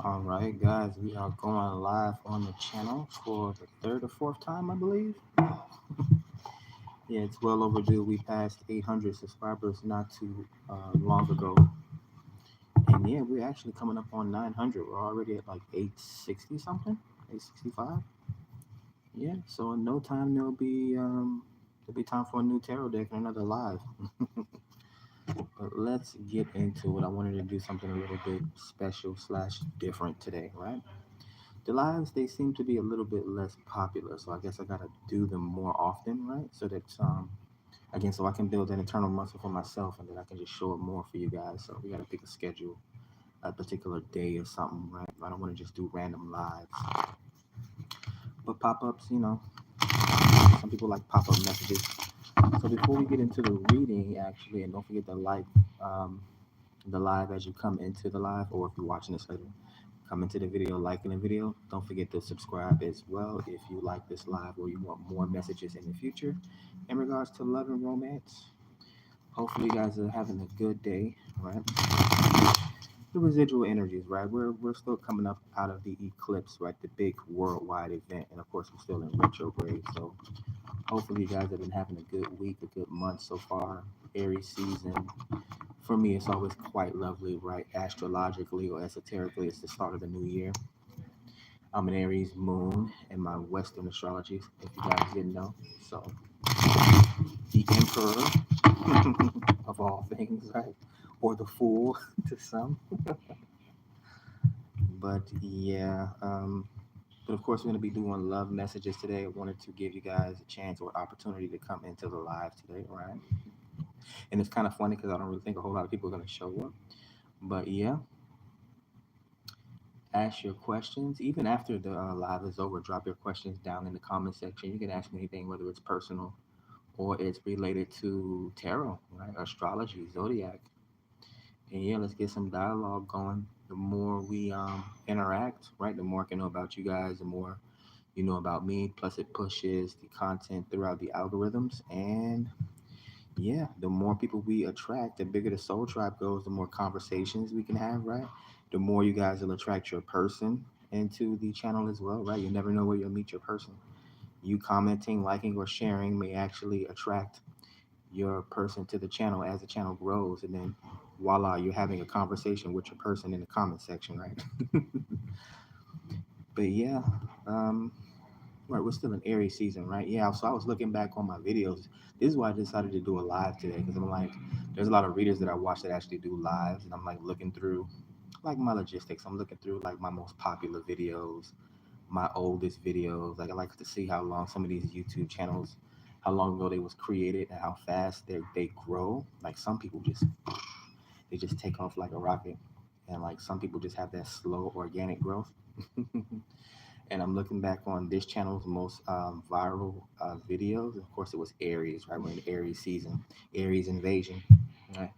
All right, guys, we are going live on the channel for the third or fourth time, I believe. Yeah, it's well overdue. We passed 800 subscribers not too long ago. And yeah, we're actually coming up on 900. We're already at like 860 something, 865. Yeah, so in no time there'll be time for a new tarot deck and another live. But let's get into it. I wanted to do something a little bit special slash different today, right? The lives they seem to be a little bit less popular, so I guess I gotta do them more often, right? So that again, so I can build an internal muscle for myself, and then I can just show it more for you guys. So we gotta pick a schedule, a particular day or something, right? I don't want to just do random lives, but pop-ups, some people like pop-up messages. So before we get into the reading, actually, and don't forget to like the live as you come into the live, or if you're watching this later, come into the video, liking the video. Don't forget to subscribe as well if you like this live or you want more messages in the future in regards to love and romance. Hopefully, you guys are having a good day, right? The residual energies, right? We're still coming up out of the eclipse, right? The big worldwide event, and of course, we're still in retrograde. So hopefully, you guys have been having a good week, a good month so far. Aries season. For me, it's always quite lovely, right? Astrologically or esoterically, it's the start of the new year. I'm an Aries moon in my Western astrology, if you guys didn't know. So, the emperor of all things, right? Or the fool to some. But yeah, but of course, we're going to be doing love messages today. I wanted to give you guys a chance or opportunity to come into the live today, right? And it's kind of funny because I don't really think a whole lot of people are going to show up. But yeah, ask your questions. Even after the live is over, drop your questions down in the comment section. You can ask me anything, whether it's personal or it's related to tarot, right? Astrology, zodiac. And yeah, let's get some dialogue going. The more we interact, right, the more I can know about you guys, the more you know about me. Plus, it pushes the content throughout the algorithms. And yeah, the more people we attract, the bigger the soul tribe goes, the more conversations we can have, right? The more you guys will attract your person into the channel as well, right? You never know where you'll meet your person. You commenting, liking, or sharing may actually attract your person to the channel as the channel grows, and then voila, you're having a conversation with your person in the comment section, right? But yeah, um, right, we're still in Aries season, right? Yeah, so I was looking back on my videos. This is why I decided to do a live today because I'm like, there's a lot of readers that I watch that actually do lives, and I'm like looking through like my logistics. I'm looking through like my most popular videos, my oldest videos. Like I like to see how long some of these YouTube channels, how long ago they was created and how fast they grow. Like some people just they just take off like a rocket, and like some people just have that slow organic growth. And I'm looking back on this channel's most viral videos. Of course, it was Aries, right? We're in Aries season, Aries invasion, right?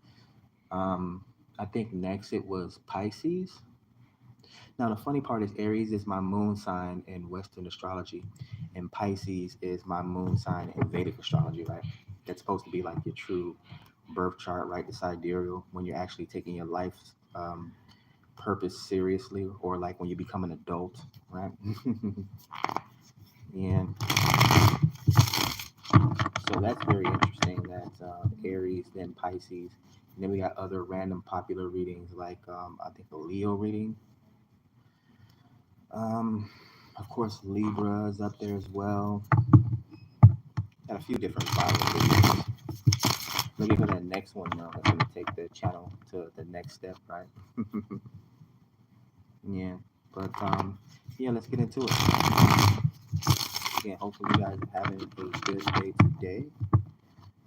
Um, I think next it was Pisces. Now, the funny part is Aries is my moon sign in Western astrology, and Pisces is my moon sign in Vedic astrology, right? That's supposed to be like your true birth chart, right? The sidereal, when you're actually taking your life purpose seriously, or like when you become an adult, right? And so that's very interesting that Aries, then Pisces. And then we got other random popular readings like I think a Leo reading. Of course, Libra is up there as well. Got a few different viral readings. Maybe for that next one now, that's going to take the channel to the next step, right? Yeah, but yeah, let's get into it. Again, hopefully you guys are having a good day today.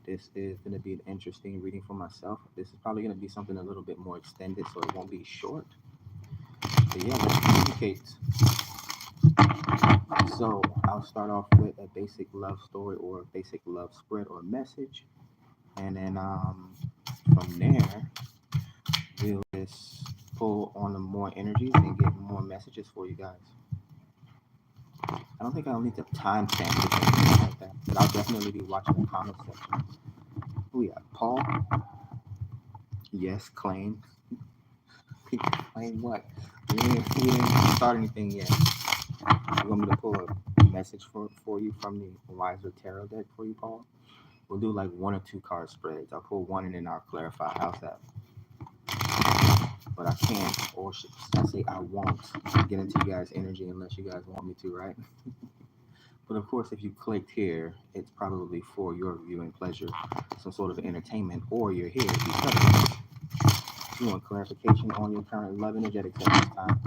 This is going to be an interesting reading for myself. This is probably going to be something a little bit more extended, so it won't be short. But yeah, let's communicate. So I'll start off with a basic love story or a basic love spread or message, and then from there we'll just pull on the more energies and get more messages for you guys. I don't think I'll need to timestamp it or anything like that, but I'll definitely be watching the comment section. Who we got? Paul? Yes, claim. Claim what? We didn't start anything yet. You want me to pull a message for you from the Wiser Tarot deck for you, Paul? We'll do like 1 or 2 card spreads. I'll pull one and then I'll clarify. How's that? But I can't, or should I say I won't get into you guys' energy unless you guys want me to, right? But of course, if you clicked here, it's probably for your viewing pleasure, some sort of entertainment, or you're here because you want clarification on your current love energetics at this time.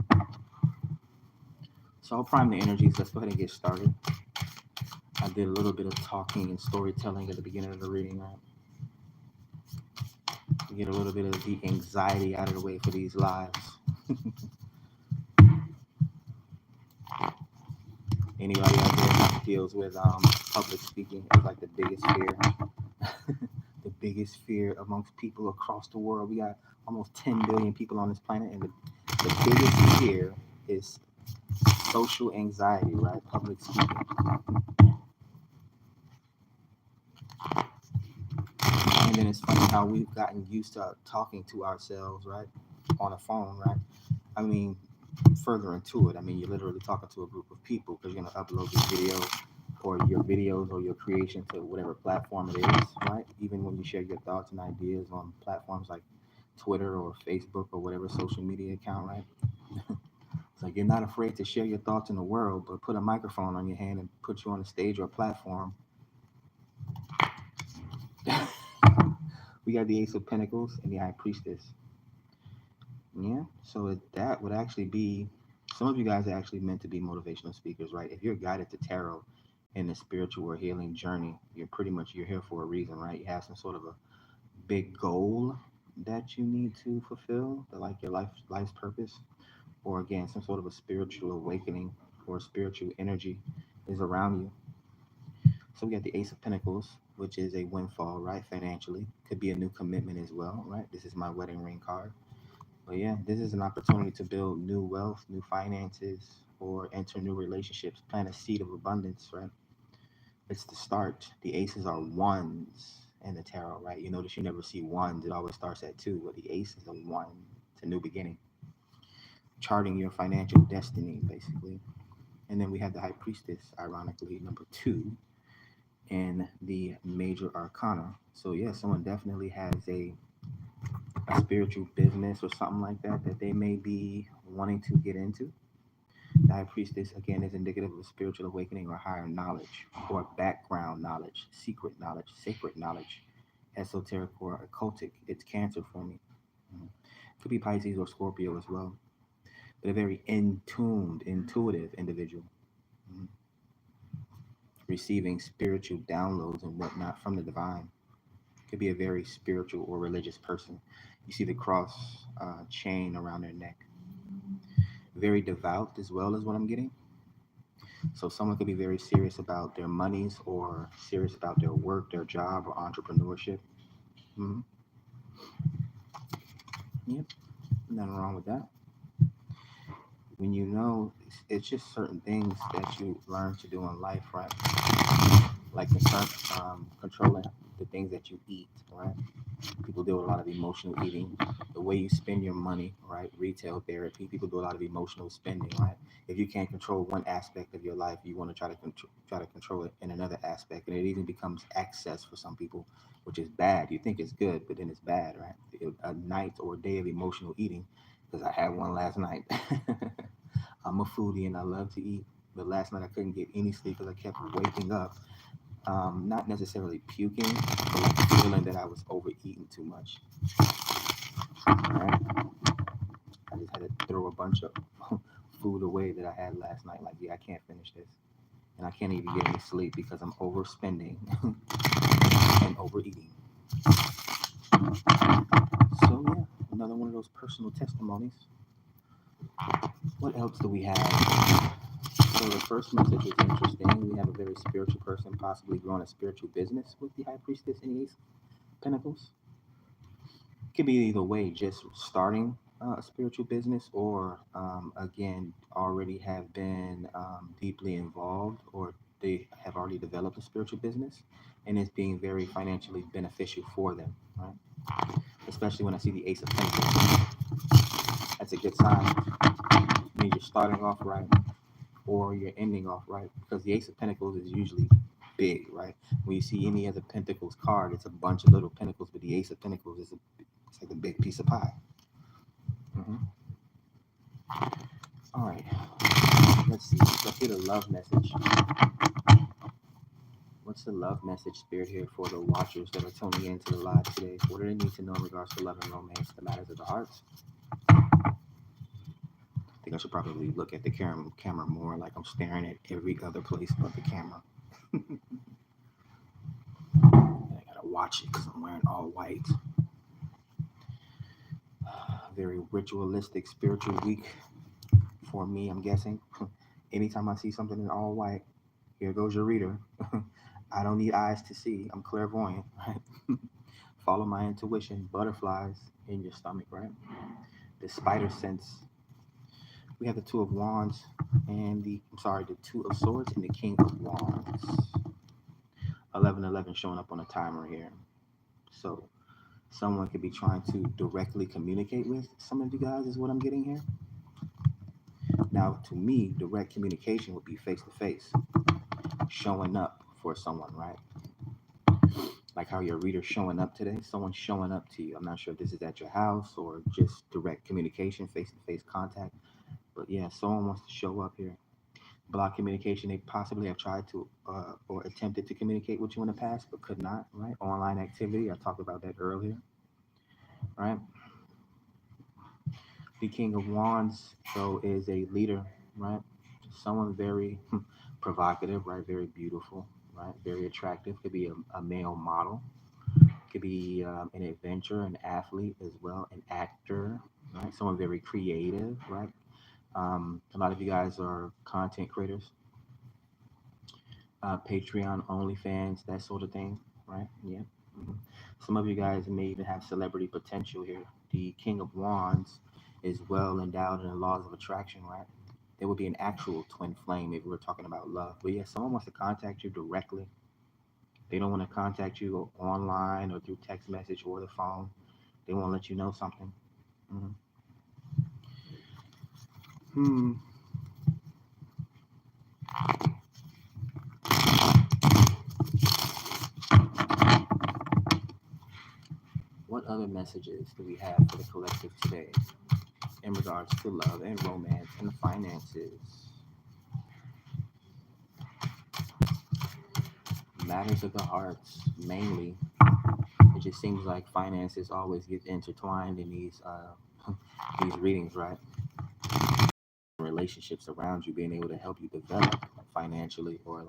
So I'll prime the energies. Let's go ahead and get started. I did a little bit of talking and storytelling at the beginning of the reading, right? To get a little bit of the anxiety out of the way for these lives. Anybody out there that deals with public speaking is like the biggest fear. The biggest fear amongst people across the world. We got almost 10 billion people on this planet, and the biggest fear is social anxiety, right? Public speaking. And then it's funny how we've gotten used to talking to ourselves, right? On a phone, right? I mean, further into it, I mean, you're literally talking to a group of people because you're going to upload your video or your videos or your creation to whatever platform it is, right? Even when you share your thoughts and ideas on platforms like Twitter or Facebook or whatever social media account, right? It's like you're not afraid to share your thoughts in the world, but put a microphone on your hand and put you on a stage or a platform. We got the Ace of Pentacles and the High Priestess. Yeah, so that would actually be, some of you guys are actually meant to be motivational speakers, right? If you're guided to tarot in the spiritual or healing journey, you're here for a reason, right? You have some sort of a big goal that you need to fulfill, like your life's purpose, or again, some sort of a spiritual awakening or spiritual energy is around you. So we got the Ace of Pentacles, which is a windfall, right? Financially. Could be a new commitment as well, right? This is my wedding ring card. But yeah, this is an opportunity to build new wealth, new finances, or enter new relationships, plant a seed of abundance, right? It's the start. The aces are ones in the tarot, right? You notice you never see ones. It always starts at 2, but the ace is a 1. It's a new beginning. Charting your financial destiny, basically. And then we have the High Priestess, ironically, number 2 in the major arcana. So yeah, someone definitely has a spiritual business or something like that they may be wanting to get into. The High Priestess, again, is indicative of a spiritual awakening or higher knowledge or background knowledge, secret knowledge, sacred knowledge, esoteric or occultic. It's Cancer for me. Could be Pisces or Scorpio as well. But a very in-tuned, intuitive individual. Receiving spiritual downloads and whatnot from the divine. Could be a very spiritual or religious person. You see the cross chain around their neck. Very devout as well is what I'm getting. So someone could be very serious about their monies or serious about their work, their job, or entrepreneurship. Mm-hmm. Yep, nothing wrong with that. When you know, it's just certain things that you learn to do in life, right? Like controlling the things that you eat, right? People deal with a lot of emotional eating. The way you spend your money, right? Retail therapy. People do a lot of emotional spending, right? If you can't control one aspect of your life, you want to try to control it in another aspect, and it even becomes excess for some people, which is bad. You think it's good, but then it's bad, right? A night or a day of emotional eating, because I had one last night. I'm a foodie and I love to eat, but last night I couldn't get any sleep because I kept waking up. Not necessarily puking, but like feeling that I was overeating too much. Right? I just had to throw a bunch of food away that I had last night. Like, yeah, I can't finish this. And I can't even get any sleep because I'm overspending and overeating. So, yeah, another one of those personal testimonies. What else do we have? So the first message is interesting. We have a very spiritual person possibly growing a spiritual business with the High Priestess and Ace Pentacles. It could be either way, just starting a spiritual business or, again, already have been deeply involved or they have already developed a spiritual business and it's being very financially beneficial for them, right? Especially when I see the Ace of Pentacles. That's a good sign. means you're starting off right or you're ending off right, because the Ace of Pentacles is usually big, right? When you see any other Pentacles card, it's a bunch of little pentacles, but the Ace of Pentacles is it's like a big piece of pie. All right, let's see. Let's get a love message. What's the love message, Spirit, here for the watchers that are tuning into the live today? What do they need to know in regards to love and romance, the matters of the hearts? I think I should probably look at the camera more, like I'm staring at every other place but the camera. I gotta watch it because I'm wearing all white. Very ritualistic, spiritual week for me, I'm guessing. Anytime I see something in all white, here goes your reader. I don't need eyes to see. I'm clairvoyant, right? Follow my intuition. Butterflies in your stomach, right? The spider sense. We have the Two of Wands and the Two of Swords and the King of Wands. 1111 showing up on a timer here. So someone could be trying to directly communicate with some of you guys is what I'm getting here. Now, to me, direct communication would be face-to-face, showing up for someone, right? Like how your reader's showing up today, someone's showing up to you. I'm not sure if this is at your house or just direct communication, face-to-face contact. But yeah, someone wants to show up here. Block communication, they possibly have tried to or attempted to communicate with you in the past, but could not, right? Online activity, I talked about that earlier, right? The King of Wands, though, is a leader, right? Someone very provocative, right? Very beautiful, right? Very attractive. Could be a male model. Could be an adventurer, an athlete as well, an actor, right? Someone very creative, right? A lot of you guys are content creators, Patreon, OnlyFans, that sort of thing, right? Yeah. hmm Some of you guys may even have celebrity potential here. The King of Wands is well endowed in the laws of attraction, right? There would be an actual twin flame if we were talking about love. But yeah, someone wants to contact you directly. They don't want to contact you online or through text message or the phone. They want to let you know something. hmm Hmm. What other messages do we have for the collective today in regards to love and romance and finances? Matters of the hearts, mainly. It just seems like finances always get intertwined in these these readings, right? Relationships around you being able to help you develop financially or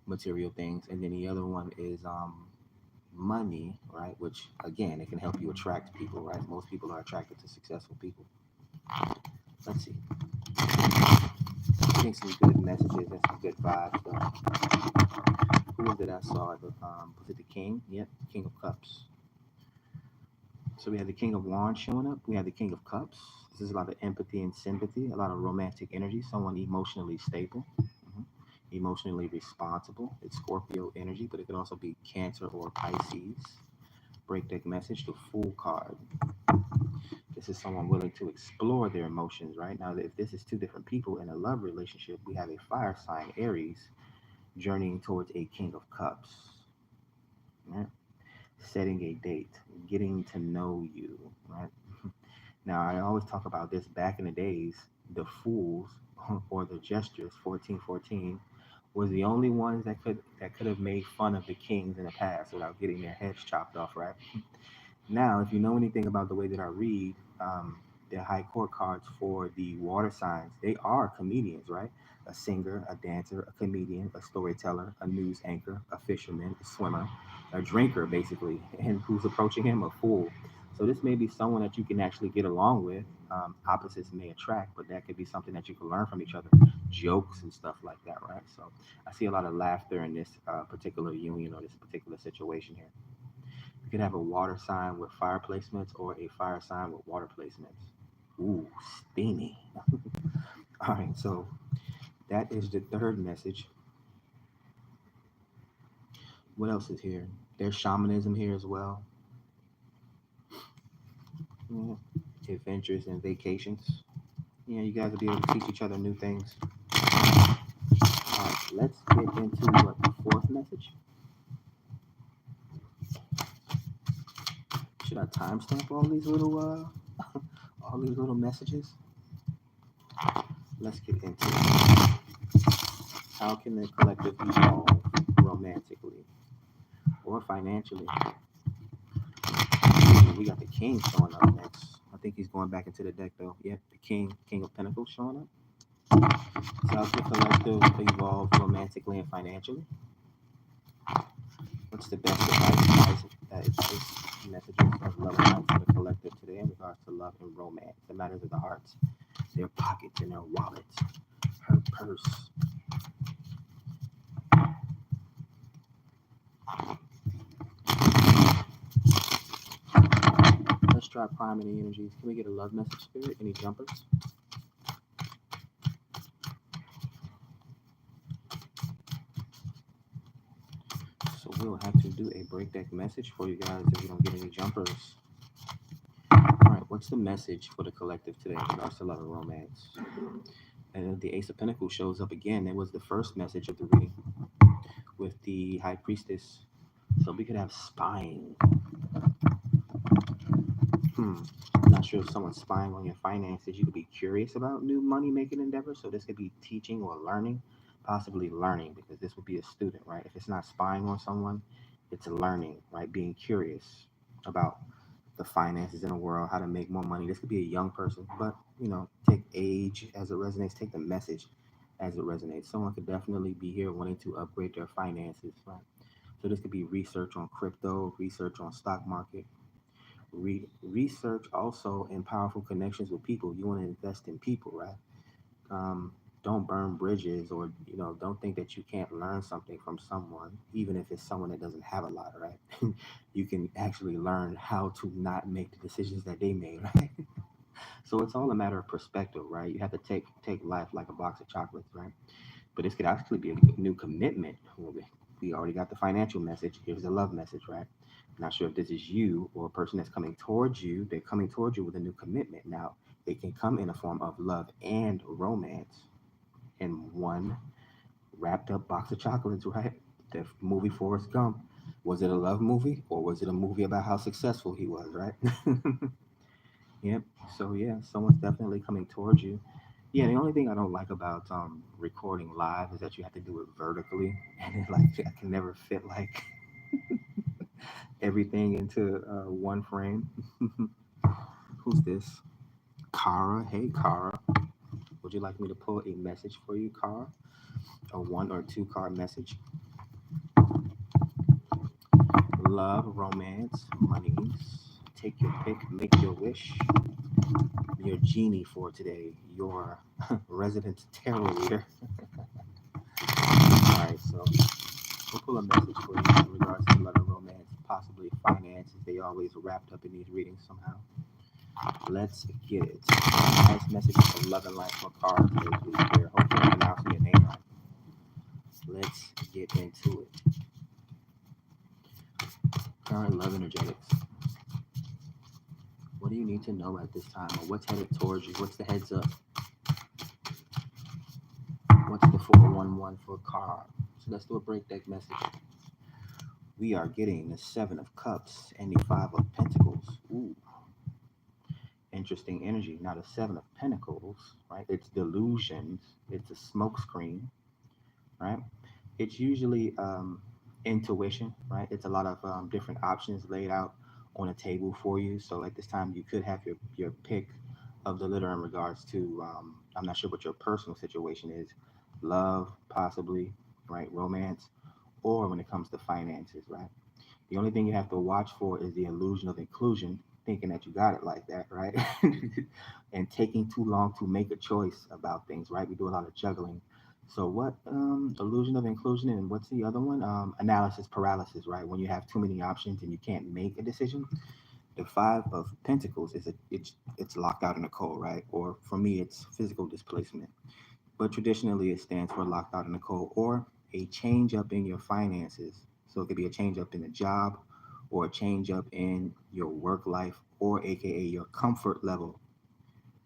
material things, and then the other one is money, right? Which again, it can help you attract people, right? Most people are attracted to successful people. Let's see. Getting some good messages and some good vibes though. Who was it I saw? Was it the King? Yep, King of Cups. So we have the King of Wands showing up. We have the King of Cups. This is a lot of empathy and sympathy, a lot of romantic energy, someone emotionally stable, emotionally responsible. It's Scorpio energy, but it could also be Cancer or Pisces. Breakdeck message, the Fool card. This is someone willing to explore their emotions, right? Now, if this is two different people in a love relationship, we have a fire sign, Aries, journeying towards a King of Cups. Right? Setting a date, getting to know you, right? Now, I always talk about this back in the days, the fools or the gestures, 1414, was the only ones that could have made fun of the kings in the past without getting their heads chopped off, right? Now, if you know anything about the way that I read, the high court cards for the water signs, they are comedians, right? A singer, a dancer, a comedian, a storyteller, a news anchor, a fisherman, a swimmer, a drinker, basically. And who's approaching him? A fool. So this may be someone that you can actually get along with. Opposites may attract, but that could be something that you can learn from each other. Jokes and stuff like that, right? So I see a lot of laughter in this particular union or this particular situation here. You could have a water sign with fire placements or a fire sign with water placements. Ooh, steamy. All right, so that is the third message. What else is here? There's shamanism here as well. Yeah. Adventures and vacations. You guys will be able to teach each other new things. All right, let's get into what the fourth message. Should I timestamp all these little all these little messages? Let's get into it. How can the collective evolve romantically or financially? We got the king showing up next. I think he's going back into the deck though. Yep, the king of pentacles showing up. So how can the collective evolve romantically and financially? What's the best advice messages of love and light for the collective today in regards to love and romance, the matters of the hearts, their pockets and their wallets, her purse? Let's try priming the energies. Can we get a love message, Spirit? Any jumpers? So we'll have to do a break deck message for you guys if we don't get any jumpers. All right, what's the message for the collective today in regards to love and romance? And the Ace of Pentacles shows up again. It was the first message of the reading with the High Priestess. So we could have spying. I'm not sure if someone's spying on your finances. You could be curious about new money-making endeavors. So this could be teaching or learning, possibly learning, because this would be a student, right? If it's not spying on someone, it's learning, right? Being curious about the finances in the world, how to make more money. This could be a young person, but take age as it resonates, take the message as it resonates. Someone could definitely be here wanting to upgrade their finances, right? So this could be research on crypto, research on stock market, research also in powerful connections with people. You want to invest in people, right? Don't burn bridges, or don't think that you can't learn something from someone, even if it's someone that doesn't have a lot, right? You can actually learn how to not make the decisions that they made, right? So it's all a matter of perspective, right? You have to take life like a box of chocolates, right? But this could actually be a new commitment. We already got the financial message. Here's the love message, right? Not sure if this is you or a person that's coming towards you. They're coming towards you with a new commitment. Now, it can come in a form of love and romance in one wrapped up box of chocolates, right? The movie Forrest Gump. Was it a love movie, or was it a movie about how successful he was, right? Yep. So yeah, someone's definitely coming towards you. Yeah, the only thing I don't like about recording live is that you have to do it vertically, and I can never fit like everything into one frame. Who's this? Kara. Hey, Kara. Would you like me to pull a message for you, Kara? A 1 or 2 card message? Love, romance, monies. Take your pick, make your wish. Your genie for today, your resident tarot reader. All right, so we'll pull a message for you in regards to love and romance, possibly finances. They always wrapped up in these readings somehow. Let's get it. Nice message of love and light for cards today, please. Hopefully I'm pronouncing your name right. Let's get into it. Current love energetics. What do you need to know at this time? Or what's headed towards you? What's the heads up? What's the 411 for card? So let's do a break deck message. We are getting the 7 of Cups and the 5 of Pentacles. Ooh. Interesting energy. Now the 7 of Pentacles, right? It's delusions. It's a smoke screen, right? It's usually intuition, right? It's a lot of different options laid out on a table for you. So at this time, you could have your pick of the litter in regards to, I'm not sure what your personal situation is, love, possibly, right? Romance, or when it comes to finances, right? The only thing you have to watch for is the illusion of inclusion, thinking that you got it like that, right? And taking too long to make a choice about things, right? We do a lot of juggling. So what illusion of inclusion, and what's the other one? Analysis paralysis, right? When you have too many options and you can't make a decision. The 5 of Pentacles is it's locked out in the cold, right? Or for me, it's physical displacement. But traditionally, it stands for locked out in the cold, or a change up in your finances. So it could be a change up in a job, or a change up in your work life, or AKA your comfort level,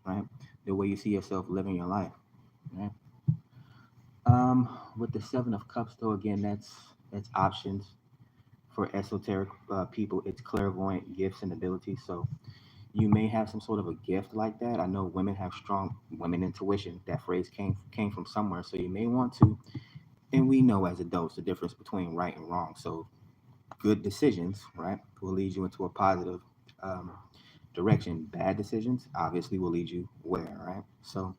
right? the way you see yourself living your life. Right? With the Seven of Cups, though, again, that's options for esoteric people. It's clairvoyant gifts and abilities. So you may have some sort of a gift like that. I know women have strong women intuition. That phrase came from somewhere. So you may want to, and we know as adults the difference between right and wrong. So good decisions, right, will lead you into a positive um, direction. Bad decisions obviously will lead you where, right? So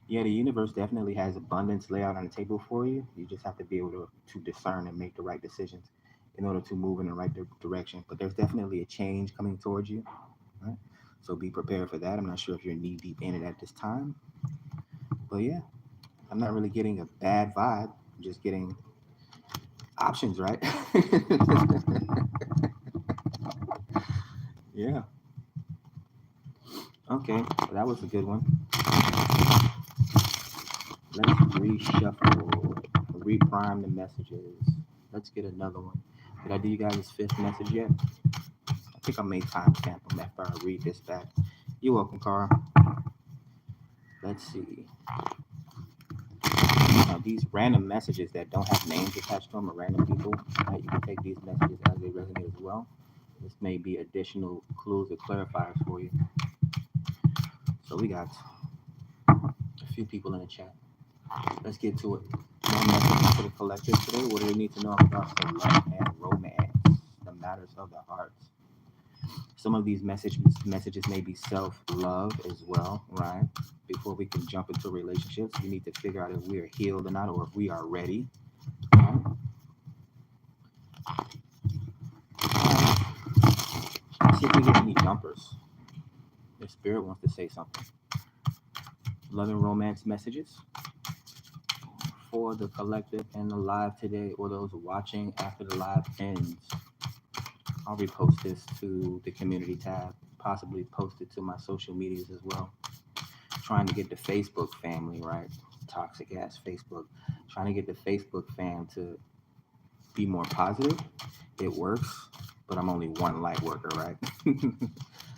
yeah, the universe definitely has abundance laid out on the table for you. You just have to be able to discern and make the right decisions in order to move in the right direction. But there's definitely a change coming towards you, right? So be prepared for that. I'm not sure if you're knee deep in it at this time, but yeah, I'm not really getting a bad vibe. I'm just getting options, right? Yeah. Okay, so that was a good one. Let's reshuffle, reprime the messages. Let's get another one. Did I do you guys' fifth message yet? I think I may timestamp them after I read this back. You're welcome, Carl. Let's see. Now, these random messages that don't have names attached to them or random people, right, you can take these messages as they resonate as well. This may be additional clues or clarifiers for you. So we got a few people in the chat. Let's get to it. One message for the collective today. What do we need to know about the love and romance, the matters of the heart? Some of these messages may be self-love as well, right? Before we can jump into relationships, we need to figure out if we are healed or not, or if we are ready. Right? Let's see if we get any jumpers. The spirit wants to say something. Love and romance messages for the collective and the live today, or those watching after the live ends. I'll repost this to the community tab, possibly post it to my social medias as well. Trying to get the Facebook family, right? Toxic ass Facebook. Trying to get the Facebook fam to be more positive. It works, but I'm only one light worker, right?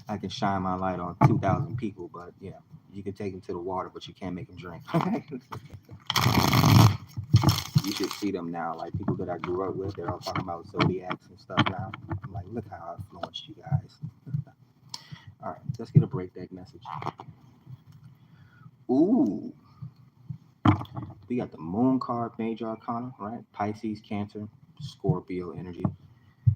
I can shine my light on 2,000 people, but yeah, you can take them to the water, but you can't make them drink. You should see them now. Like people that I grew up with, they're all talking about zodiacs and stuff now. I'm like, look how I influenced you guys. All right, let's get a break deck message. Ooh, we got the Moon card, Major Arcana, right? Pisces, Cancer, Scorpio energy.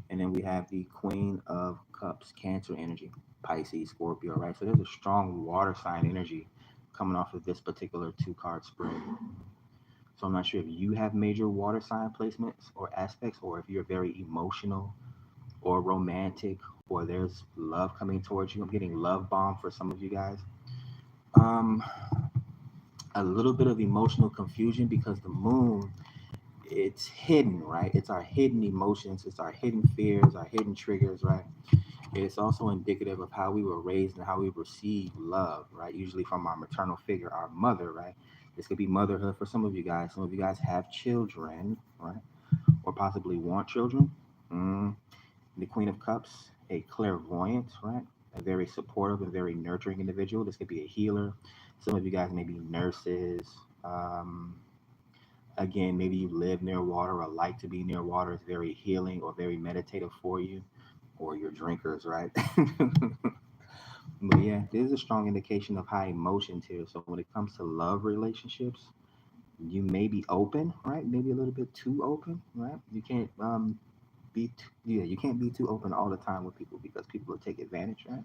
And then we have the Queen of Cups, Cancer energy, Pisces, Scorpio, right? So there's a strong water sign energy coming off of this particular two card spread. So I'm not sure if you have major water sign placements or aspects, or if you're very emotional or romantic, or there's love coming towards you. I'm getting love bomb for some of you guys. Um, a little bit of emotional confusion because the moon, it's hidden, right? It's our hidden emotions, it's our hidden fears, our hidden triggers, right? It's also indicative of how we were raised and how we receive love, right? Usually from our maternal figure, our mother, right? This could be motherhood for some of you guys. Some of you guys have children, right? Or possibly want children. Mm. The Queen of Cups, a clairvoyant, right? A very supportive and very nurturing individual. This could be a healer. Some of you guys may be nurses. Again, maybe you live near water or like to be near water. It's very healing or very meditative for you, or you're drinkers, right? But yeah, there's a strong indication of high emotions here. So when it comes to love relationships, you may be open, right? Maybe a little bit too open, right? You can't yeah, you can't be too open all the time with people because people will take advantage, right?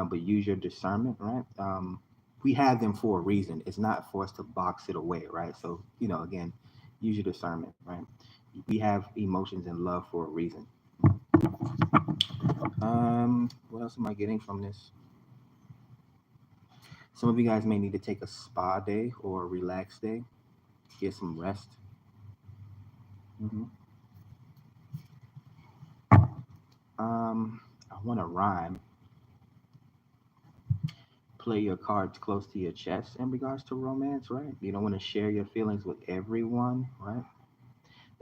But use your discernment, right? We have them for a reason. It's not for us to box it away, right? So, again, use your discernment, right? We have emotions and love for a reason. What else am I getting from this? Some of you guys may need to take a spa day or a relax day, get some rest. hmm I want to rhyme. Play your cards close to your chest in regards to romance, right? You don't want to share your feelings with everyone, right?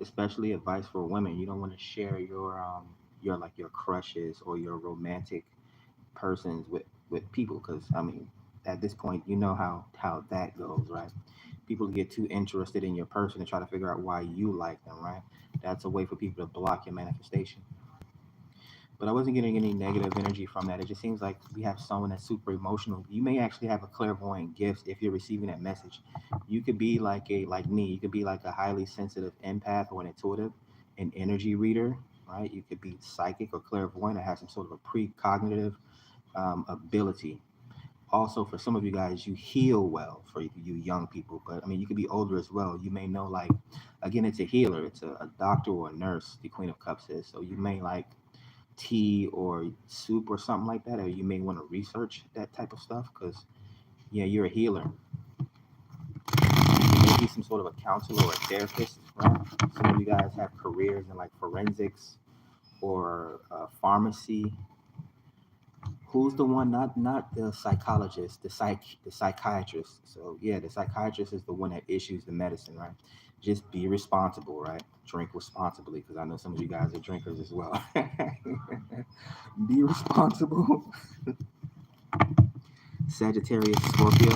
Especially advice for women. You don't want to share your like your crushes or your romantic persons with people because I mean at this point, you know how that goes, right? People get too interested in your person and try to figure out why you like them, right? That's a way for people to block your manifestation. But I wasn't getting any negative energy from that. It just seems like we have someone that's super emotional. You may actually have a clairvoyant gift if you're receiving that message. You could be like me. You could be like a highly sensitive empath or an intuitive, an energy reader, right? You could be psychic or clairvoyant or have some sort of a precognitive ability. Also, for some of you guys, you heal well for you young people. But I mean, you could be older as well. You may know, like, again, it's a healer. It's a doctor or a nurse. The Queen of Cups is. So you may like tea or soup or something like that, or you may want to research that type of stuff because yeah, you're a healer. You may be some sort of a counselor or a therapist, right? Some of you guys have careers in like forensics or pharmacy. Who's the one? Not the psychologist, the psychiatrist. So yeah, the psychiatrist is the one that issues the medicine, right? Just be responsible, right? Drink responsibly, because I know some of you guys are drinkers as well. Be responsible. Sagittarius, Scorpio.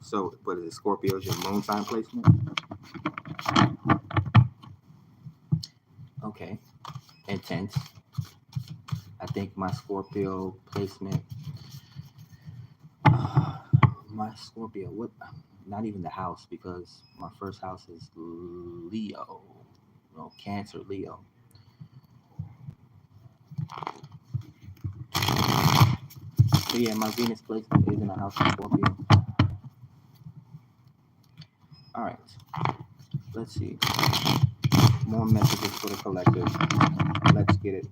So, what is it? Scorpio is your moon sign placement. Okay, intense. I think my Scorpio placement, my Scorpio, what? Not even the house because my first house is Leo, no Cancer, Leo. So yeah, my Venus placement is in the house of Scorpio. All right, let's see. More messages for the collective. Let's get it.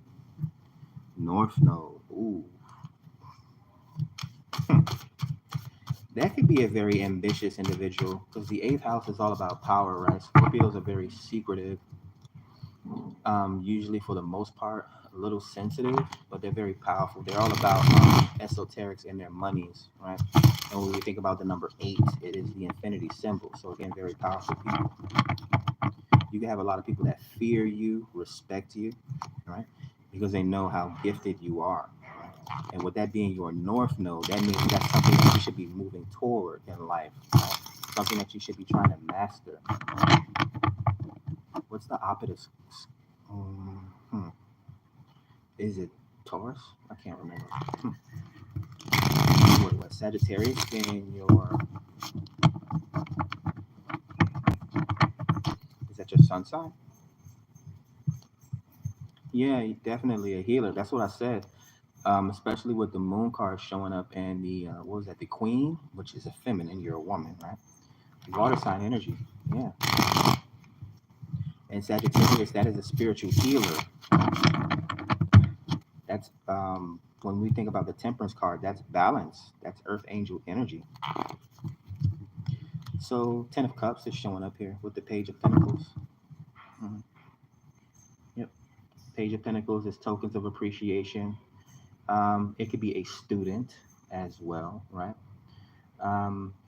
North Node. Ooh, that could be a very ambitious individual because the eighth house is all about power, right? Scorpios are very secretive, usually for the most part, a little sensitive, but they're very powerful. They're all about esoterics and their monies, right? And when we think about the number eight, it is the infinity symbol. So again, very powerful people. You can have a lot of people that fear you, respect you, right? Because they know how gifted you are. Right? And with that being your north node, that means that's something that you should be moving toward in life, right? Something that you should be trying to master. What's the opposite of hmm, is it Taurus? I can't remember. What Sagittarius in your, is that your sun sign? Yeah, definitely a healer. That's what I said. Especially with the moon card showing up and the what was that? The Queen, which is a feminine. You're a woman, right? Water sign energy. Yeah. And Sagittarius, that is a spiritual healer. That's when we think about the Temperance card. That's balance. That's Earth Angel energy. So Ten of Cups is showing up here with the Page of Pentacles. Mhm. Yep. Page of Pentacles is tokens of appreciation. It could be a student as well, right?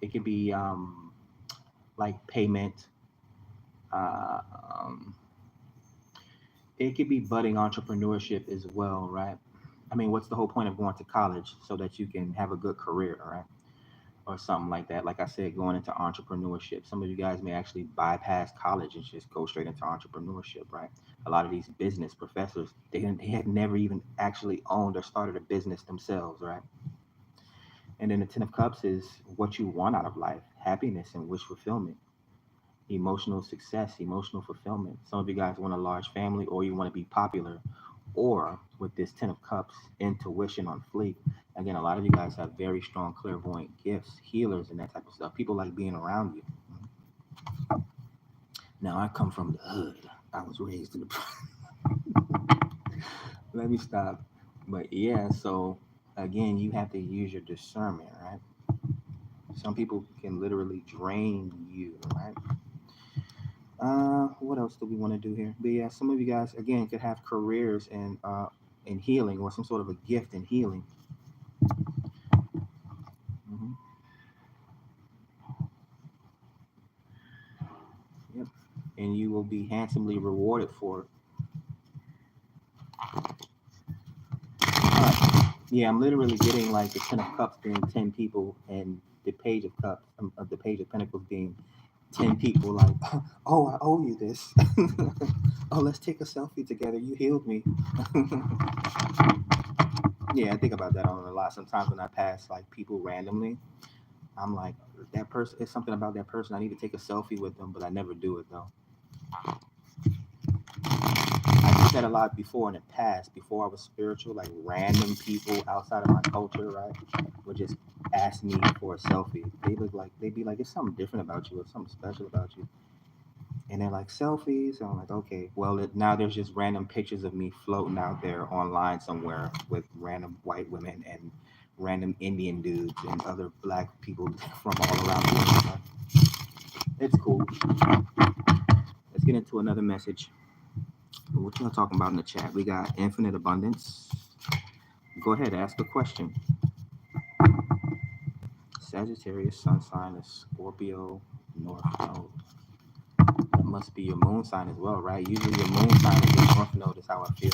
It could be like payment. Uh, um, it could be budding entrepreneurship as well, right? I mean, what's the whole point of going to college so that you can have a good career, right? Or something like that. Like I said, going into entrepreneurship. Some of you guys may actually bypass college and just go straight into entrepreneurship, right? A lot of these business professors, they had never even actually owned or started a business themselves, right? And then the Ten of Cups is what you want out of life, happiness and wish fulfillment, emotional success, emotional fulfillment. Some of you guys want a large family or you want to be popular, or with this Ten of Cups, intuition on fleek. Again, a lot of you guys have very strong clairvoyant gifts, healers, and that type of stuff. People like being around you. Now, I come from the hood. I was raised in the. Let me stop. But yeah, so again, you have to use your discernment, right? Some people can literally drain you, right? What else do we want to do here? But yeah, some of you guys again could have careers in healing or some sort of a gift in healing. Hmm. Yep, and you will be handsomely rewarded for it. All right. Yeah, I'm literally getting like the Ten of Cups being 10 people, and the Page of Cups, the Page of Pentacles being 10 people. Like, oh, I owe you this. Oh, let's take a selfie together. You healed me. Yeah, I think about that on a lot. Sometimes when I pass like people randomly, I'm like, that person. It's something about that person. I need to take a selfie with them, but I never do it though. I did that a lot before in the past, before I was spiritual, like random people outside of my culture, right, would just ask me for a selfie. They'd be like, it's something different about you or something special about you. And they're like, selfies. And I'm like, okay, well, now there's just random pictures of me floating out there online somewhere with random white women and random Indian dudes and other black people from all around the world. Right? It's cool. Let's get into another message. What y'all talking about in the chat? We got infinite abundance. Go ahead, ask a question. Sagittarius, sun sign is Scorpio, North Node. That must be your moon sign as well, right? Usually your moon sign is your North Node, is how I feel.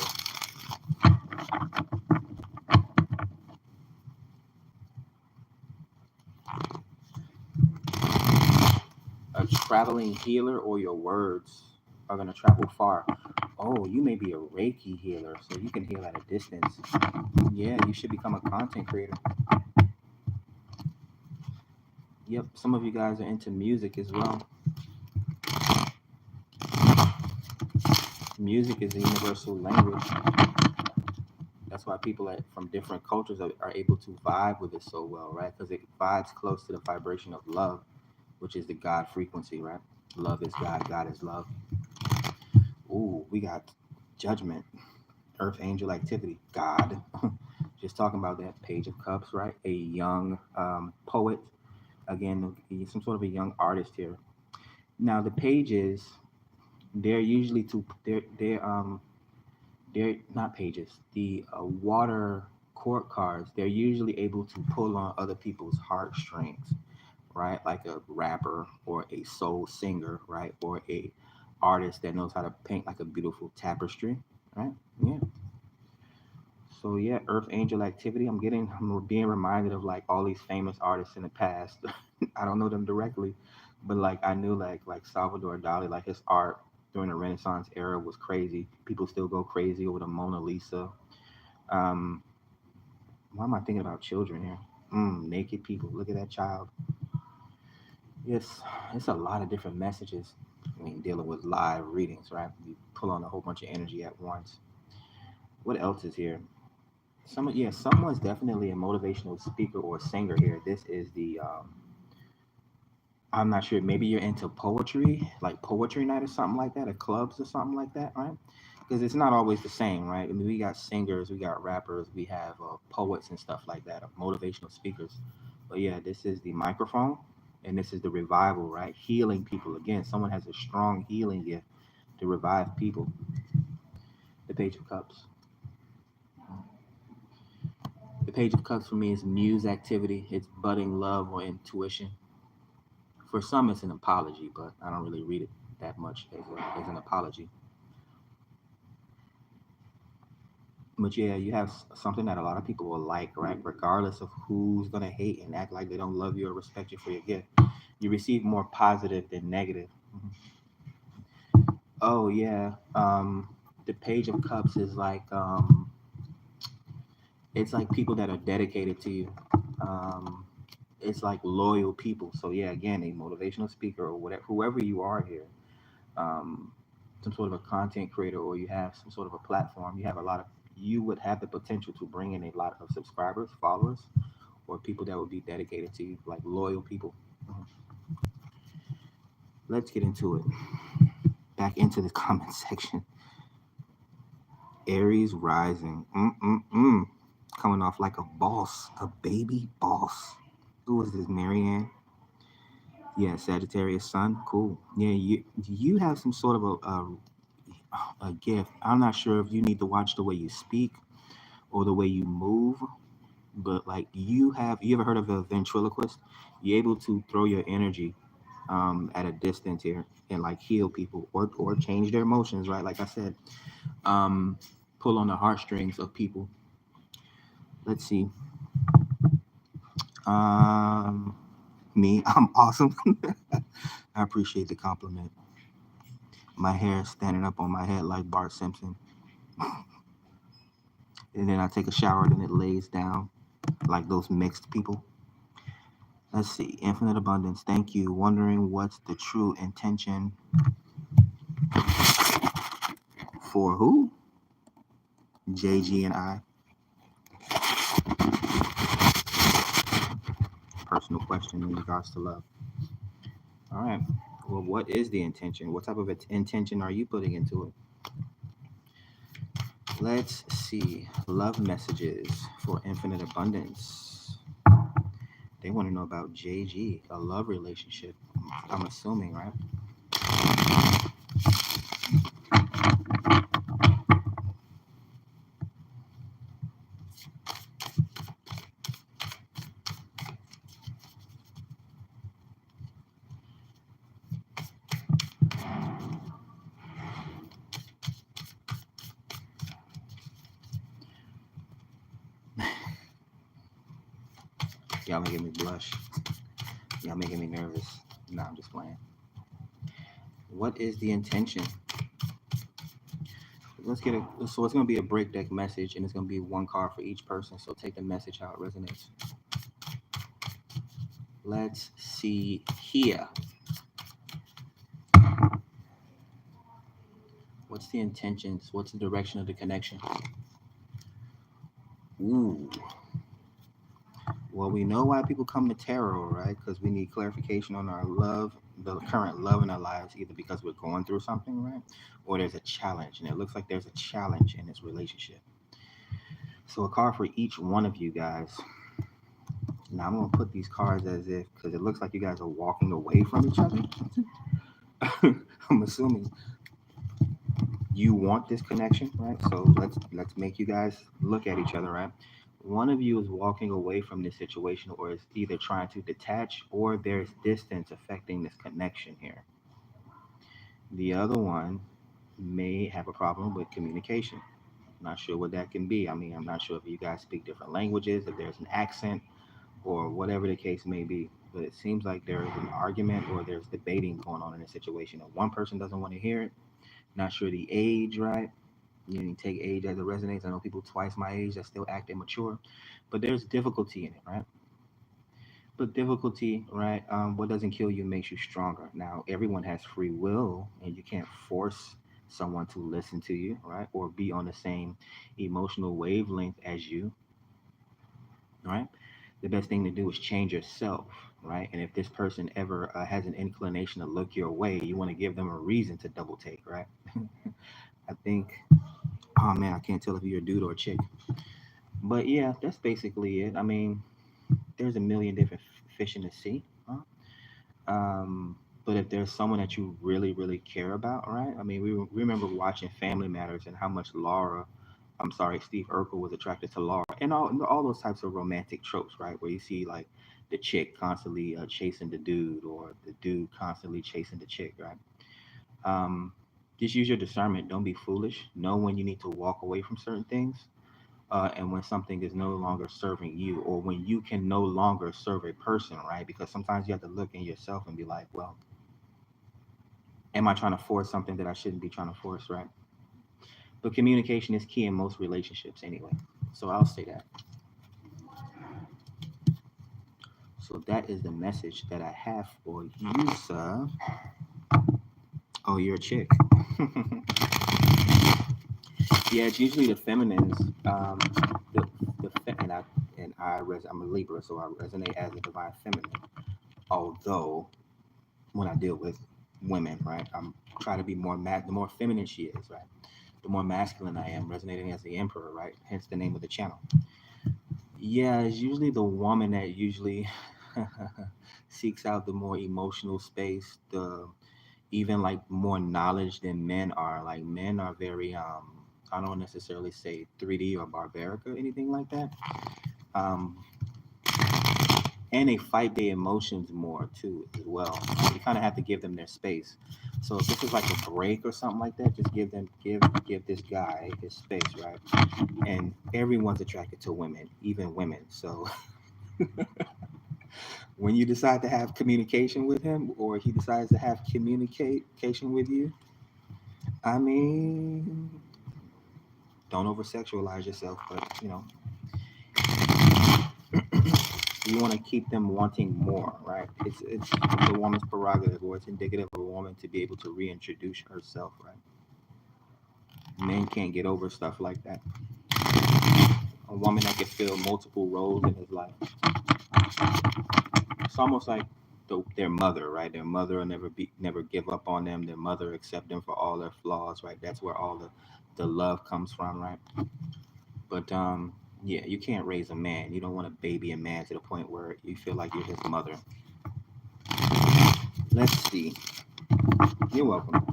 A traveling healer, or your words are going to travel far. Oh, you may be a Reiki healer, so you can heal at a distance. Yeah, you should become a content creator. Yep, some of you guys are into music as well. Music is a universal language. That's why people from different cultures are able to vibe with it so well, right? Because it vibes close to the vibration of love, which is the God frequency, right? Love is God, God is love. Ooh, we got judgment, earth angel activity, God. Just talking about that Page of Cups, right? A young poet, again, some sort of a young artist here. Now the pages, they're usually they're not pages. The water court cards, they're usually able to pull on other people's heartstrings, right? Like a rapper or a soul singer, right? Or a artist that knows how to paint like a beautiful tapestry, right? Yeah. So yeah, Earth Angel activity. I'm being reminded of like all these famous artists in the past. I don't know them directly, but like I knew like Salvador Dali, like his art during the Renaissance era was crazy. People still go crazy over the Mona Lisa. Um, why am I thinking about children here? Naked people. Look at that child. Yes, it's a lot of different messages. I mean, dealing with live readings, right? You pull on a whole bunch of energy at once. What else is here? Someone's definitely a motivational speaker or singer here. This is the I'm not sure. Maybe you're into poetry, like poetry night or something like that, or clubs or something like that, right? Because it's not always the same, right? I mean, we got singers, we got rappers, we have poets and stuff like that, motivational speakers. But yeah, this is the microphone, and this is the revival, right? Healing people. Again, someone has a strong healing gift to revive people. The Page of Cups. The Page of Cups for me is muse activity. It's budding love or intuition. For some, it's an apology, but I don't really read it that much as an apology. But yeah, you have something that a lot of people will like, right? Regardless of who's gonna hate and act like they don't love you or respect you for your gift, you receive more positive than negative. Mhm. Oh yeah, the Page of Cups is like it's like people that are dedicated to you. Um, it's like loyal people. So yeah, again, a motivational speaker or whatever, whoever you are here, um, some sort of a content creator, or you have some sort of a platform. You would have the potential to bring in a lot of subscribers, followers, or people that would be dedicated to you, like loyal people. Mhm. Let's get into it. Back into the comment section. Aries rising. Coming off like a boss, a baby boss. Who is this, Marianne? Yeah, Sagittarius Sun. Cool. Yeah, you have some sort of a gift. I'm not sure if you need to watch the way you speak or the way you move, but like you ever heard of a ventriloquist? You're able to throw your energy at a distance here and like heal people or change their emotions, right? Like I said, um, pull on the heartstrings of people. Let's see. Me, I'm awesome. I appreciate the compliment. My hair standing up on my head like Bart Simpson. And then I take a shower, then it lays down like those mixed people. Let's see. Infinite abundance. Thank you. Wondering what's the true intention for who? JG and I. Personal question in regards to love. All right. Well, what is the intention? What type of intention are you putting into it? Let's see. Love messages for infinite abundance. They want to know about JG, a love relationship. I'm assuming, right? Y'all making me blush. Y'all making me nervous. No, I'm just playing. What is the intention? Let's get it. So it's gonna be a break deck message, and it's gonna be one card for each person. So take the message how it resonates. Let's see here. What's the intentions? What's the direction of the connection? Ooh. Well, we know why people come to tarot, right? Because we need clarification on our love, the current love in our lives, either because we're going through something, right? Or there's a challenge, and it looks like there's a challenge in this relationship. So a card for each one of you guys. Now I'm gonna put these cards as if, because it looks like you guys are walking away from each other. I'm assuming you want this connection, right? So let's make you guys look at each other, right? One of you is walking away from this situation, or is either trying to detach, or there's distance affecting this connection here. The other one may have a problem with communication. Not sure what that can be. I mean, I'm not sure if you guys speak different languages, if there's an accent, or whatever the case may be. But it seems like there is an argument or there's debating going on in a situation. And one person doesn't want to hear it. Not sure the age, right? You can take age as it resonates. I know people twice my age that still act immature, but there's difficulty in it, right? But difficulty, right? What doesn't kill you makes you stronger. Now, everyone has free will, and you can't force someone to listen to you, right? Or be on the same emotional wavelength as you, right? The best thing to do is change yourself, right? And if this person ever has an inclination to look your way, you want to give them a reason to double take, right? I think, oh man, I can't tell if you're a dude or a chick. But yeah, that's basically it. I mean, there's a million different fish in the sea, huh? But if there's someone that you really, really care about, right? I mean, we remember watching Family Matters and how much I'm sorry, Steve Urkel was attracted to Laura, and all those types of romantic tropes, right? Where you see like the chick constantly chasing the dude, or the dude constantly chasing the chick, right? Um, just use your discernment. Don't be foolish. Know when you need to walk away from certain things, and when something is no longer serving you, or when you can no longer serve a person, right? Because sometimes you have to look in yourself and be like, well, am I trying to force something that I shouldn't be trying to force, right? But communication is key in most relationships anyway. So I'll say that. So that is the message that I have for you, sir. Oh, you're a chick. Yeah, it's usually the feminines. The I'm a Libra, so I resonate as a divine feminine. Although when I deal with women, right, I'm trying to be the more feminine she is, right, the more masculine I am, resonating as the emperor, right? Hence the name of the channel. Yeah, it's usually the woman that usually seeks out the more emotional space, the even like more knowledge than men are. Like men are very I don't necessarily say 3D or barbaric or anything like that. Um and they fight their emotions more too as well. You kind of have to give them their space. So if this is like a break or something like that, just give this guy his space, right? And everyone's attracted to women, even women. So when you decide to have communication with him, or he decides to have communication with you, I mean, don't over sexualize yourself, but you want to keep them wanting more, right? It's the woman's prerogative, or it's indicative of a woman to be able to reintroduce herself, right? Men can't get over stuff like that. A woman that can fill multiple roles in his life. It's almost like their mother, right? Their mother will never give up on them. Their mother accept them for all their flaws, right? That's where all the love comes from, right? But yeah, you can't raise a man. You don't want to baby a man to the point where you feel like you're his mother. Let's see. You're welcome.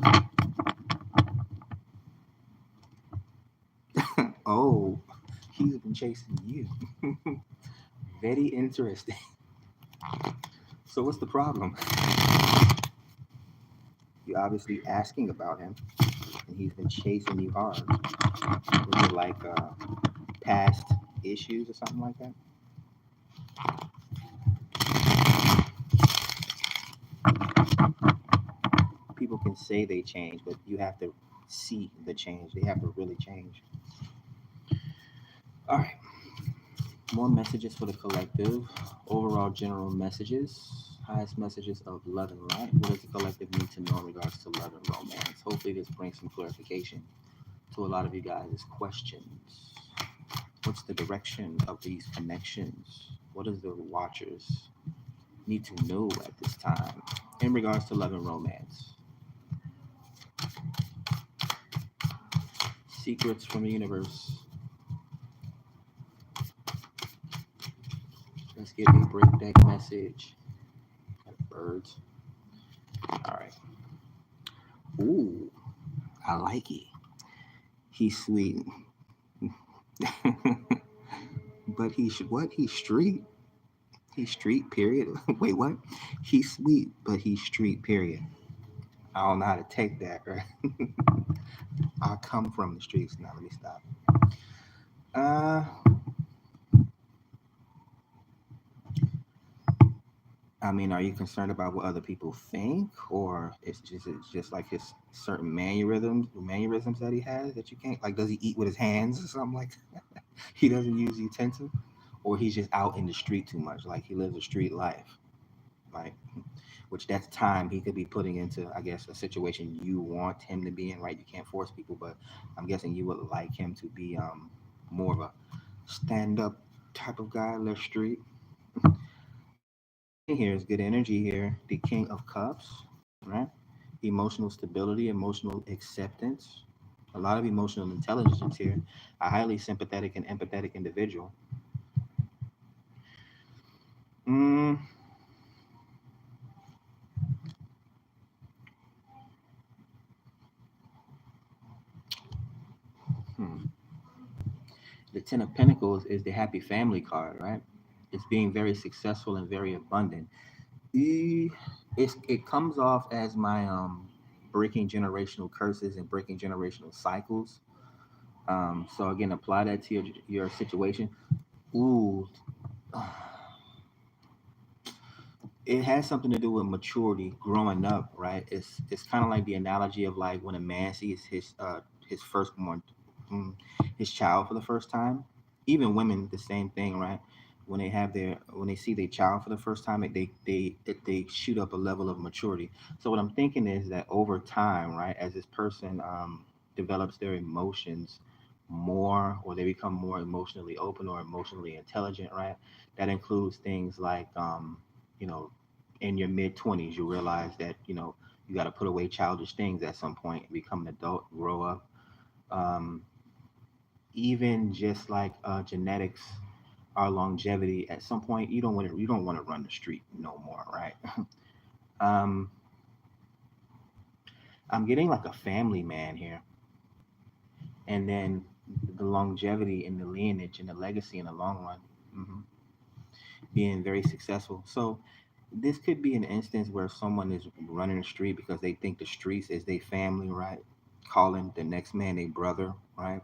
Oh, he's been chasing you. Very interesting. So what's the problem? You're obviously asking about him, and he's been chasing you hard. Was it like past issues or something like that? People can say they change, but you have to see the change. They have to really change. All right. More messages for the collective. Overall general messages. Highest messages of love and light. What does the collective need to know in regards to love and romance? Hopefully this brings some clarification to a lot of you guys' questions. What's the direction of these connections? What does the watchers need to know at this time in regards to love and romance? Secrets from the universe. Let's get a break deck message. Birds. All right. Ooh, I like it. He's sweet. But he's what? He's street. He's street, period. Wait, what? He's sweet, but he's street, period. I don't know how to take that, right? I come from the streets. Now, let me stop. Uh, I mean, are you concerned about what other people think, or it's just like his certain mannerisms that he has that you can't like? Does he eat with his hands or something like that? He doesn't use utensils, or he's just out in the street too much, like he lives a street life, like which that's time he could be putting into, I guess, a situation you want him to be in, right? You can't force people, but I'm guessing you would like him to be more of a stand up type of guy, less street. Here is good energy here. The King of Cups, right? Emotional stability, emotional acceptance, a lot of emotional intelligence here. A highly sympathetic and empathetic individual. Mm, hmm. The Ten of Pentacles is the happy family card, right? It's being very successful and very abundant. E- it comes off as my breaking generational curses and breaking generational cycles. So again, apply that to your situation. Ooh, it has something to do with maturity, growing up, right? It's kind of like the analogy of like when a man sees his firstborn, mm, his child for the first time. Even women, the same thing, right? When they see their child for the first time, they shoot up a level of maturity. So what I'm thinking is that over time, right, as this person develops their emotions more, or they become more emotionally open or emotionally intelligent, right? That includes things like you know, in your mid 20s, you realize that, you got to put away childish things at some point, become an adult, grow up. Um, Even just like genetics, our longevity, at some point, you don't want to run the street no more, right? um, I'm getting like a family man here, and then the longevity and the lineage and the legacy in the long run. hmm being very successful. So this could be an instance where someone is running the street because they think the streets is their family, right? Calling the next man a brother, right?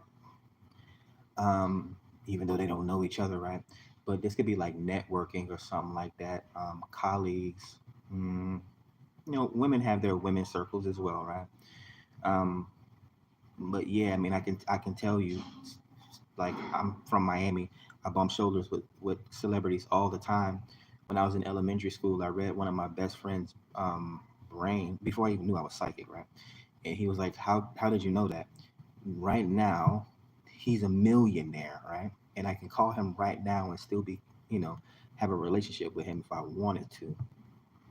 Even though they don't know each other, right? But this could be like networking or something like that. Colleagues, mm, women have their women circles as well, right? Um, but yeah, I mean, I can tell you, like I'm from Miami. I bump shoulders with celebrities all the time. When I was in elementary school, I read one of my best friends' brain before I even knew I was psychic, right? And he was like, "How did you know that?" Right now, he's a millionaire, right? And I can call him right now and still be, you know, have a relationship with him if I wanted to,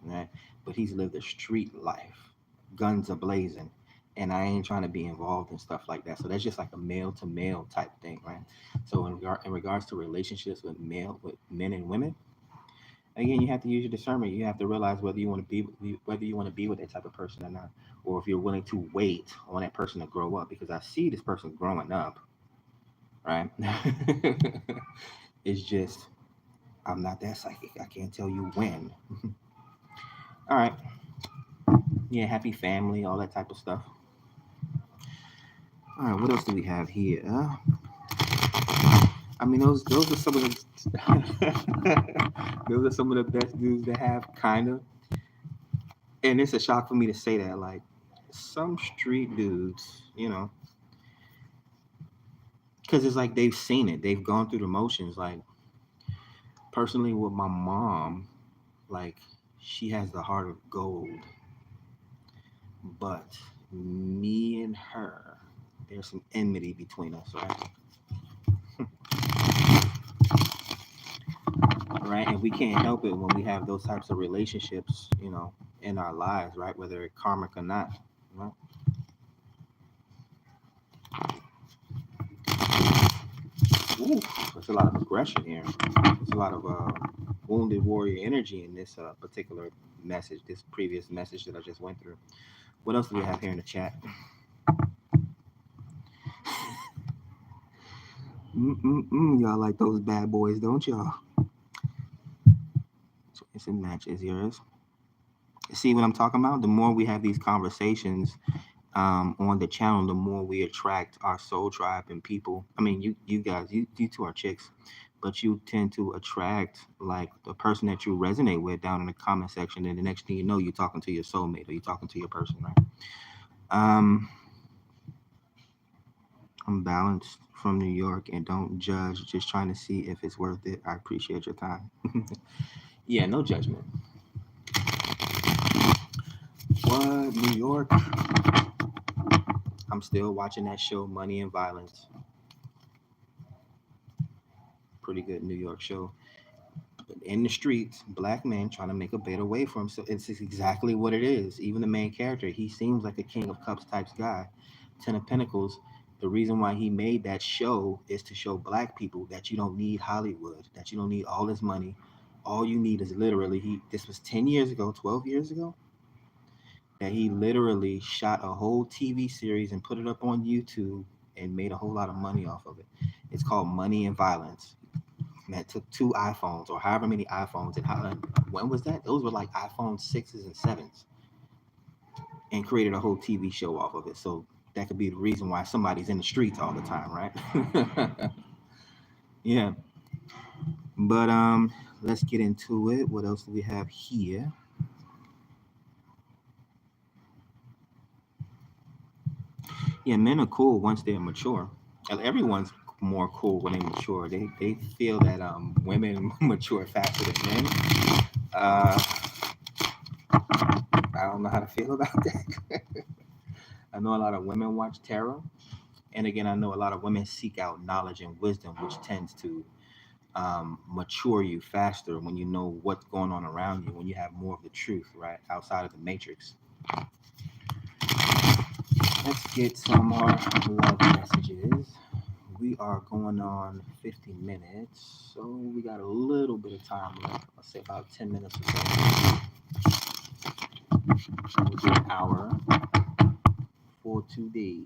right? But he's lived a street life, guns a blazing, and I ain't trying to be involved in stuff like that. So that's just like a male to male type thing, right? So in regards to relationships with men and women, again, you have to use your discernment. You have to realize whether you want to be with that type of person or not, or if you're willing to wait on that person to grow up. Because I see this person growing up, right? It's just I'm not that psychic. I can't tell you when. All right. Yeah, happy family, all that type of stuff. All right, what else do we have here? I mean, those are some of the those are some of the best dudes to have, kind of. And it's a shock for me to say that, like some street dudes, because it's like they've seen it, they've gone through the motions. Like personally, with my mom, like she has the heart of gold, but me and her, there's some enmity between us, right? Right, and we can't help it when we have those types of relationships, in our lives, right? Whether it's karmic or not, right? Ooh, there's a lot of aggression here. There's a lot of wounded warrior energy in this particular message, this previous message that I just went through. What else do we have here in the chat? Y'all like those bad boys, don't y'all? So it's a match is yours. See what I'm talking about? The more we have these conversations on the channel, the more we attract our soul tribe and people. I mean, you guys, you two are chicks, but you tend to attract like the person that you resonate with down in the comment section, and the next thing you know, you're talking to your soulmate or you're talking to your person, right? Um, I'm balanced from New York and don't judge, just trying to see if it's worth it. I appreciate your time. Yeah, no judgment. What, New York? I'm still watching that show, Money and Violence. Pretty good New York show. In the streets, black men trying to make a better way for himself. It's exactly what it is. Even the main character, he seems like a King of Cups type guy. Ten of Pentacles. The reason why he made that show is to show black people that you don't need Hollywood, that you don't need all this money. All you need is literally this was 10 years ago, 12 years ago, that he literally shot a whole TV series and put it up on YouTube and made a whole lot of money off of it. It's called Money and Violence. And that took two iPhones or however many iPhones. And when was that? Those were like iPhone 6s and 7s, and created a whole TV show off of it. So that could be the reason why somebody's in the streets all the time, right? Yeah. But let's get into it. What else do we have here? Yeah, men are cool once they're mature. And everyone's more cool when they mature. They feel that women mature faster than men. Uh, I don't know how to feel about that. I know a lot of women watch tarot, and again, I know a lot of women seek out knowledge and wisdom, which tends to mature you faster when you know what's going on around you, when you have more of the truth, right, outside of the matrix. Let's get some more love messages. We are going on 50 minutes, so we got a little bit of time left. Let's say about 10 minutes or so. We'll do an hour for today.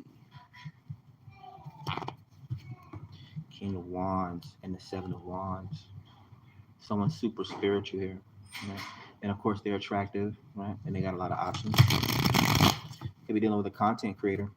King of Wands and the Seven of Wands. someone super spiritual here. Right? And of course, they're attractive, right? And they got a lot of options. Could be dealing with a content creator.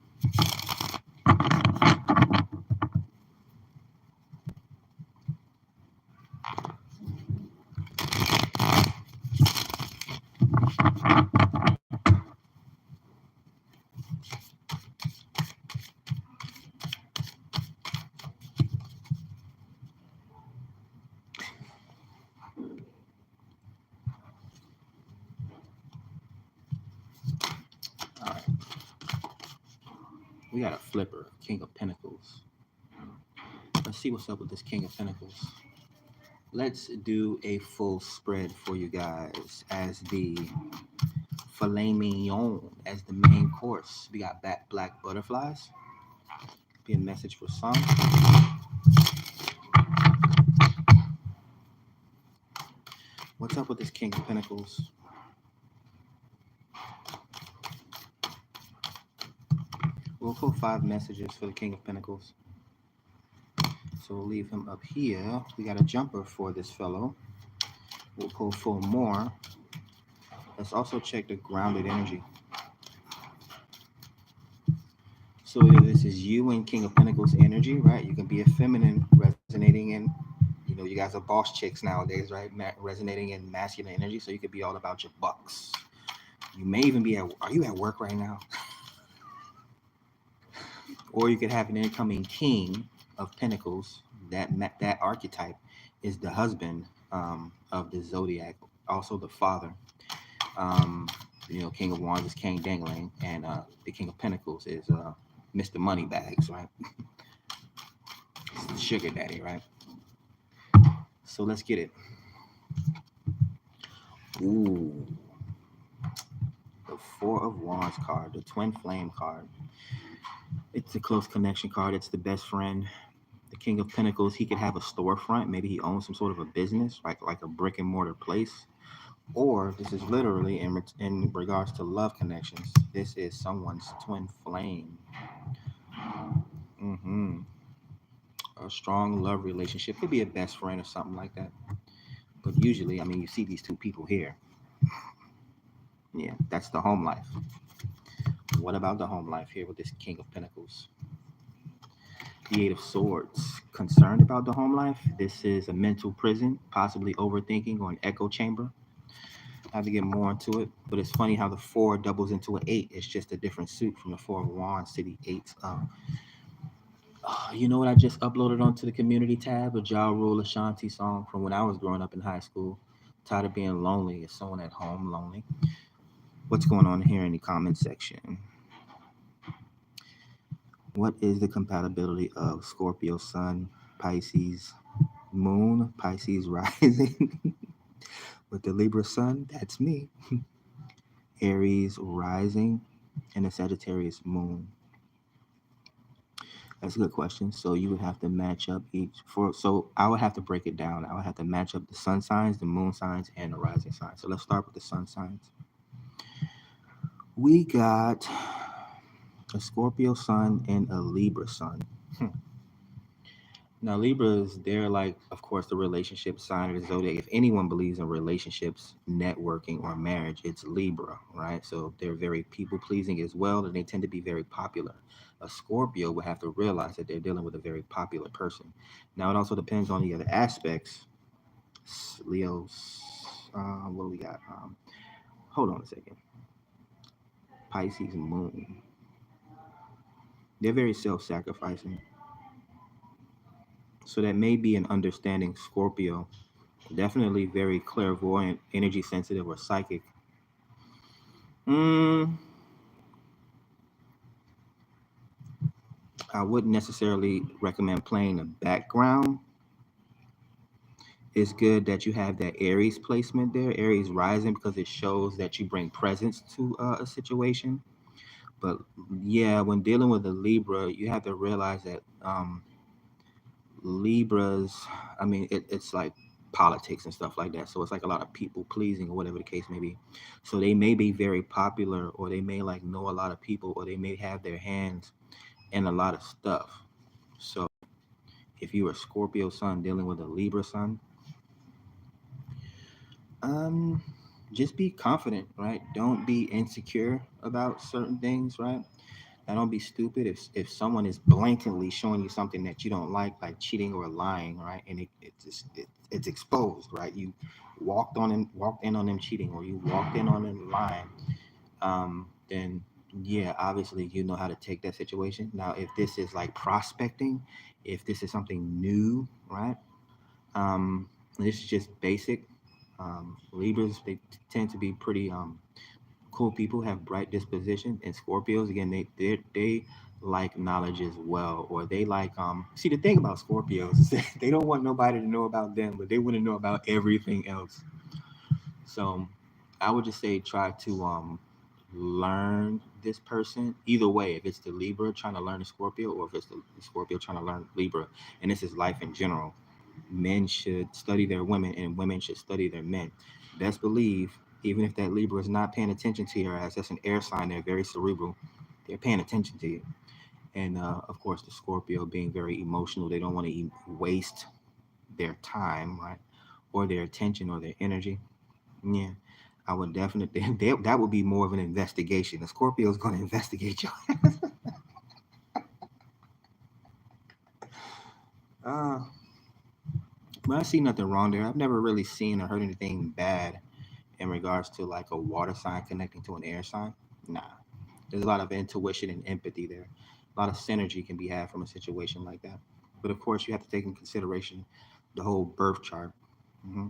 All right. We got a flipper, King of Pentacles. Let's see what's up with this King of Pentacles. Let's do a full spread for you guys as the filet mignon, as the main course. We got black butterflies. Be a message for some. What's up with this King of Pentacles? We'll pull 5 messages for the King of Pentacles. So we'll leave him up here. We got a jumper for this fellow. We'll pull 4 more. Let's also check the grounded energy. So this is you and King of Pentacles energy, right? You can be a feminine resonating in, you guys are boss chicks nowadays, right? Resonating in masculine energy. So you could be all about your bucks. You may even be are you at work right now? Or you could have an incoming King of Pentacles. That archetype is the husband of the zodiac, also the father. King of Wands is King Dangling, and the King of Pentacles is Mr. Moneybags, right? It's the sugar daddy, right? So let's get it. Ooh, the 4 of Wands card, the Twin Flame card. It's a close connection card. It's the best friend. The King of Pentacles, he could have a storefront. Maybe he owns some sort of a business, like a brick and mortar place. Or this is literally in regards to love connections. This is someone's twin flame. A strong love relationship. Could be a best friend or something like that. But usually, you see these 2 people here. Yeah, that's the home life. What about the home life here with this King of Pentacles? The 8 of Swords. Concerned about the home life? This is a mental prison, possibly overthinking, or an echo chamber. I have to get more into it, but it's funny how the 4 doubles into an 8. It's just a different suit from the 4 of Wands to the 8 of. You know what I just uploaded onto the community tab? A Ja Rule Ashanti song from when I was growing up in high school. Tired of being lonely. Is someone at home lonely? What's going on here in the comment section? What is the compatibility of Scorpio Sun, Pisces Moon, Pisces Rising with the Libra Sun? That's me. Aries Rising and the Sagittarius Moon. That's a good question. So you would have to match up so I would have to break it down. I would have to match up the sun signs, the moon signs, and the rising signs. So let's start with the sun signs. We got a Scorpio sun and a Libra sun. Now Libras, they're like, of course, the relationship sign of the zodiac. If anyone believes in relationships, networking, or marriage, it's Libra, right? So they're very people pleasing as well, and they tend to be very popular. A Scorpio would have to realize that they're dealing with a very popular person. Now it also depends on the other aspects. Leo's, what do we got? Hold on a second. Pisces moon. They're very self-sacrificing. So that may be an understanding Scorpio. Definitely very clairvoyant, energy sensitive, or psychic. I wouldn't necessarily recommend playing the background. It's good that you have that Aries placement there, Aries rising, because it shows that you bring presence to a situation. But yeah, when dealing with a Libra, you have to realize that Libras, it's like politics and stuff like that. So it's like a lot of people pleasing or whatever the case may be. So they may be very popular, or they may know a lot of people, or they may have their hands in a lot of stuff. So if you're a Scorpio sun dealing with a Libra sun, Um, just be confident, right? Don't be insecure about certain things, right? Now, don't be stupid if someone is blatantly showing you something that you don't like cheating or lying, right? And it's exposed, right? You walked in on them cheating, or you walked in on them lying. Then yeah, obviously you know how to take that situation. Now, if this is like prospecting, if this is something new, right? This is just basic. Libras, they tend to be pretty cool people, have bright disposition, and Scorpios again, they like knowledge as well, or they like see, the thing about Scorpios is that they don't want nobody to know about them, but they want to know about everything else. So I would just say try to learn this person either way. If it's the Libra trying to learn the Scorpio, or if it's the Scorpio trying to learn Libra, and this is life in general. Men should study their women, and women should study their men. Best believe, even if that Libra is not paying attention to your ass, that's an air sign. They're very cerebral. They're paying attention to you. And of course, the Scorpio being very emotional, they don't want to waste their time, right, or their attention or their energy. Yeah, I would definitely. That would be more of an investigation. The Scorpio is going to investigate you. uh, but I see nothing wrong there. I've never really seen or heard anything bad in regards to like a water sign connecting to an air sign. Nah, there's a lot of intuition and empathy there. A lot of synergy can be had from a situation like that. But of course, you have to take in consideration the whole birth chart. hmm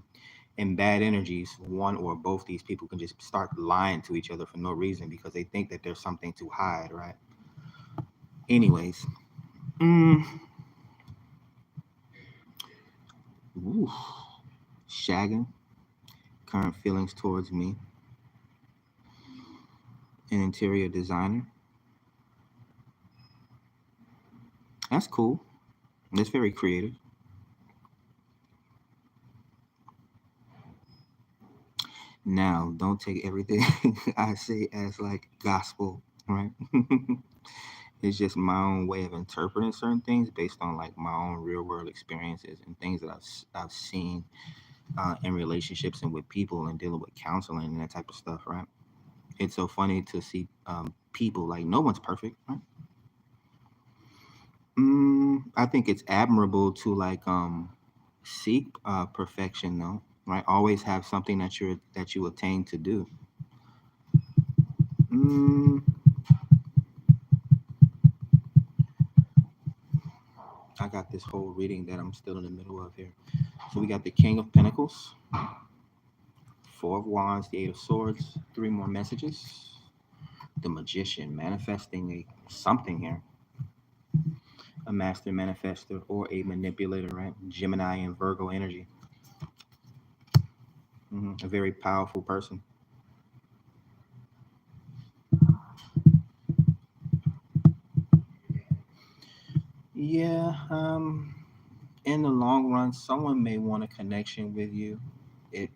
And bad energies, one or both these people can just start lying to each other for no reason because they think that there's something to hide, right? Anyways, mm, ooh, shagging, current feelings towards me, an interior designer. That's cool. That's very creative. Now, don't take everything I say as like gospel, right? It's just my own way of interpreting certain things based on like my own real world experiences and things that I've seen in relationships and with people and dealing with counseling and that type of stuff, right? It's so funny to see people, like, no one's perfect, right? I think it's admirable to like seek perfection, though, right? Always have something that you attain to do. Mm, I got this whole reading that I'm still in the middle of here. So we got the King of Pentacles, Four of Wands, the Eight of Swords, three more messages. The Magician, manifesting a something here. A master manifester or a manipulator, right? Gemini and Virgo energy. A very powerful person. Yeah, in the long run, someone may want a connection with you. It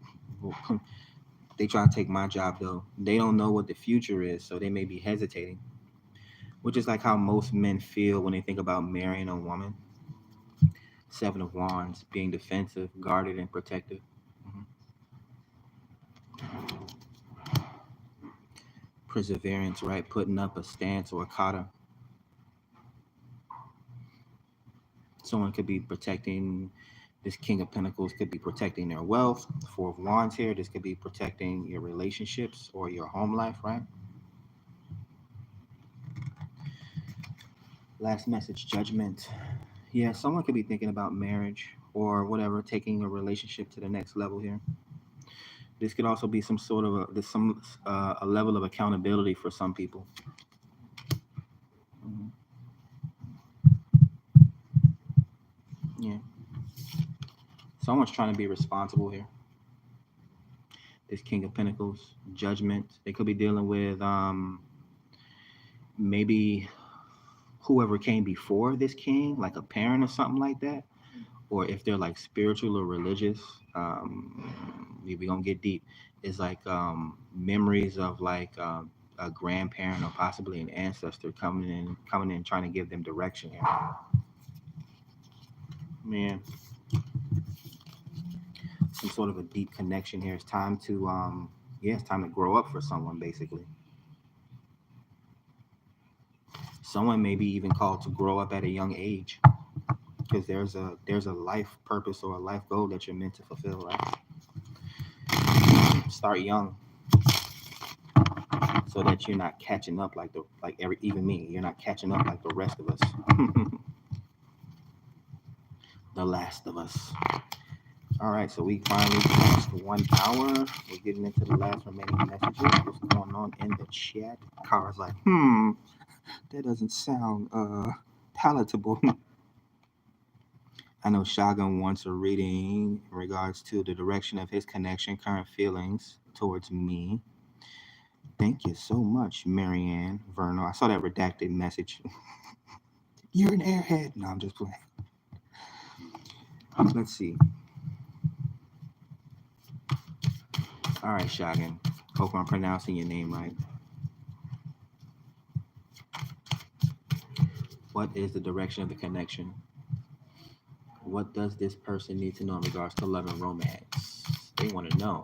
they try to take my job though. They don't know what the future is, so they may be hesitating, which is like how most men feel when they think about marrying a woman. Seven of Wands, being defensive, guarded, and protective. Mhm. Perseverance, right? Putting up a stance or a kata. Someone could be protecting, this King of Pentacles could be protecting their wealth. Four of Wands here, this could be protecting your relationships or your home life, right? Last message, Judgment. Yeah, someone could be thinking about marriage or whatever, taking a relationship to the next level here. This could also be some sort of a level of accountability for some people. Mhm. Yeah, someone's trying to be responsible here. This King of Pentacles, Judgment. They could be dealing with maybe whoever came before this king, like a parent or something like that, or if they're like spiritual or religious. We're gonna get deep. It's like memories of like a grandparent or possibly an ancestor coming in, trying to give them direction here. Man, some sort of a deep connection here. It's time to it's time to grow up for someone, basically. Someone may be even called to grow up at a young age, because there's a life purpose or a life goal that you're meant to fulfill, right? Start young, so that you're not catching up even me. You're not catching up like the rest of us. The last of us. All right, so we finally passed 1 hour. We're getting into the last remaining messages. What's going on in the chat? Kara's like, that doesn't sound palatable. I know Shagan wants a reading in regards to the direction of his connection, current feelings towards me. Thank you so much, Marianne Vernal. I saw that redacted message. You're an airhead. No, I'm just playing. Let's see. All right, Shagan. Hope I'm pronouncing your name right. What is the direction of the connection? What does this person need to know in regards to love and romance? They want to know.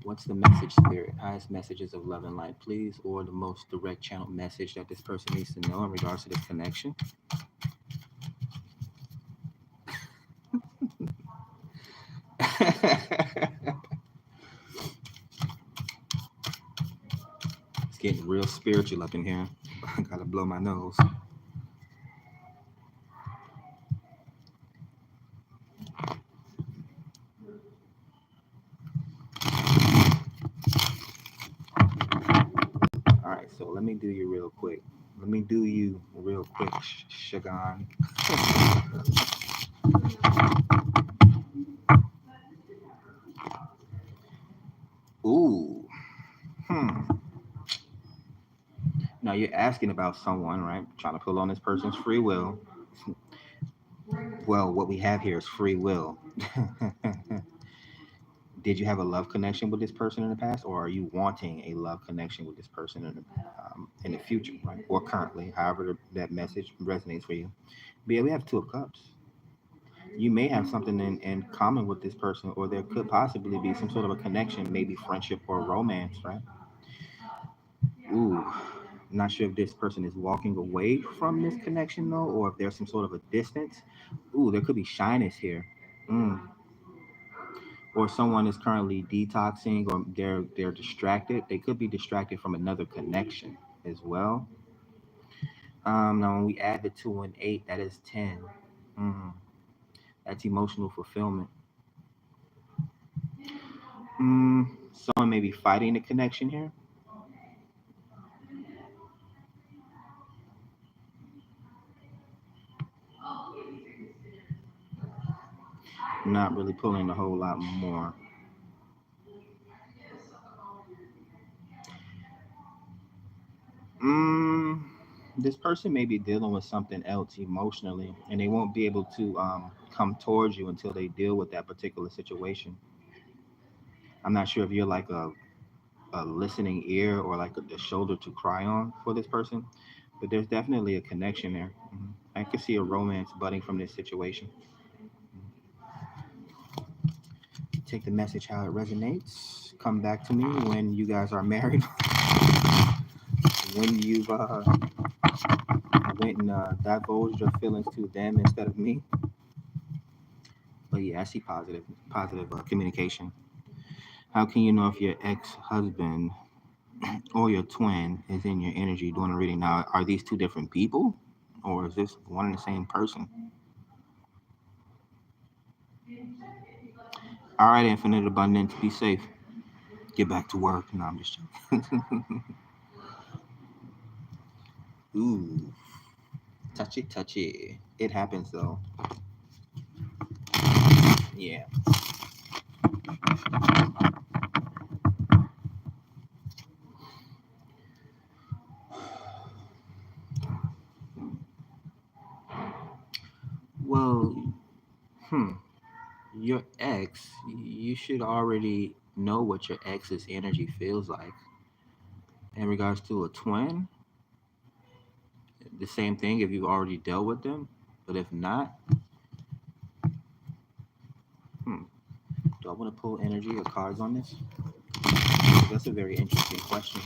What's the message, Spirit? Highest messages of love and light, please, or the most direct channel message that this person needs to know in regards to this connection? It's getting real spiritual up in here. I gotta blow my nose. All right, so let me do you real quick. Shagan. Ooh. Now you're asking about someone, right? Trying to pull on this person's free will. Well, what we have here is free will. Did you have a love connection with this person in the past, or are you wanting a love connection with this person in the future, right? Or currently, however that message resonates for you. But yeah, we have Two of Cups. You may have something in common with this person, or there could possibly be some sort of a connection, maybe friendship or romance, right? Ooh, not sure if this person is walking away from this connection though, or if there's some sort of a distance. Ooh, there could be shyness here. Mm. Or someone is currently detoxing, or they're distracted. They could be distracted from another connection as well. Now when we add the 2 and 8, that is 10. Mm. That's emotional fulfillment. Someone may be fighting the connection here. Not really pulling a whole lot more. This person may be dealing with something else emotionally, and they won't be able to come towards you until they deal with that particular situation. I'm not sure if you're like a listening ear or like a shoulder to cry on for this person, but there's definitely a connection there. I can see a romance budding from this situation. Take the message how it resonates. Come back to me when you guys are married. When you've went and divulged your feelings to them instead of me. But yeah, I see positive communication. How can you know if your ex-husband or your twin is in your energy during a reading? Now, are these two different people, or is this one and the same person? All right, Infinite Abundance, be safe. Get back to work. No, I'm just joking. Ooh, touchy. It happens though. Yeah. Well, your ex, you should already know what your ex's energy feels like. In regards to a twin, the same thing if you've already dealt with them. But if not, Do I want to pull energy or cards on this? That's a very interesting question.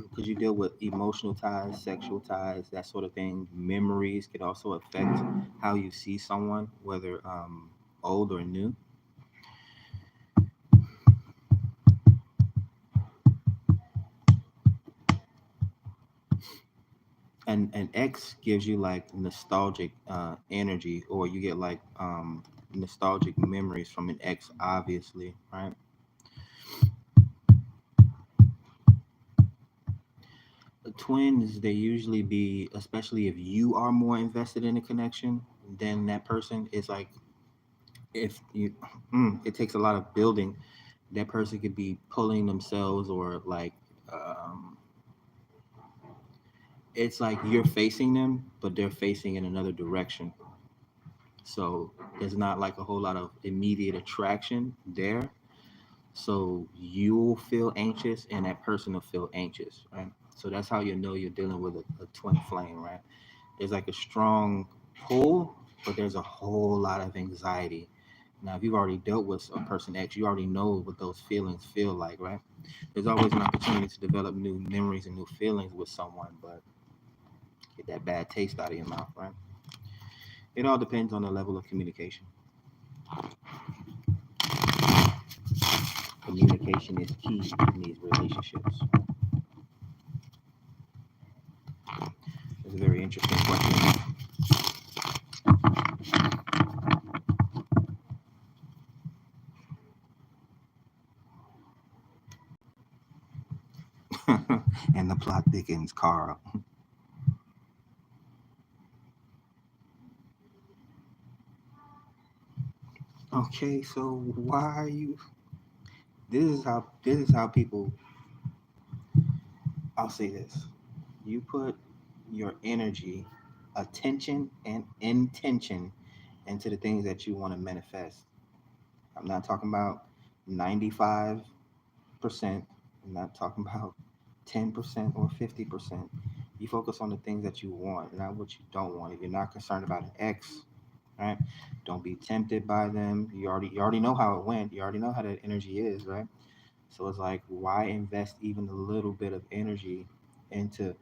Because you deal with emotional ties, sexual ties, that sort of thing. Memories could also affect how you see someone, whether old or new. And an X gives you like nostalgic energy, or you get like nostalgic memories from an X, obviously, right? Twins, they usually be, especially if you are more invested in a connection than that person, is like if you it takes a lot of building. That person could be pulling themselves, or like um it's like you're facing them but they're facing in another direction, so there's not like a whole lot of immediate attraction there. So you'll feel anxious and that person will feel anxious, right? So that's how you know you're dealing with a twin flame, right? There's like a strong pull, but there's a whole lot of anxiety. Now, if you've already dealt with a person X, you already know what those feelings feel like, right? There's always an opportunity to develop new memories and new feelings with someone, but get that bad taste out of your mouth, right? It all depends on the level of communication. Communication is key in these relationships. It's a very interesting question. And the plot thickens, Carl. Okay, so why are you? This is how people. I'll say this: you put your energy, attention, and intention into the things that you want to manifest. I'm not talking about 95%. I'm not talking about 10% or 50%. You focus on the things that you want, not what you don't want. If you're not concerned about an X, right? Don't be tempted by them. You already know how it went. You already know how that energy is, right? So it's like, why invest even a little bit of energy into,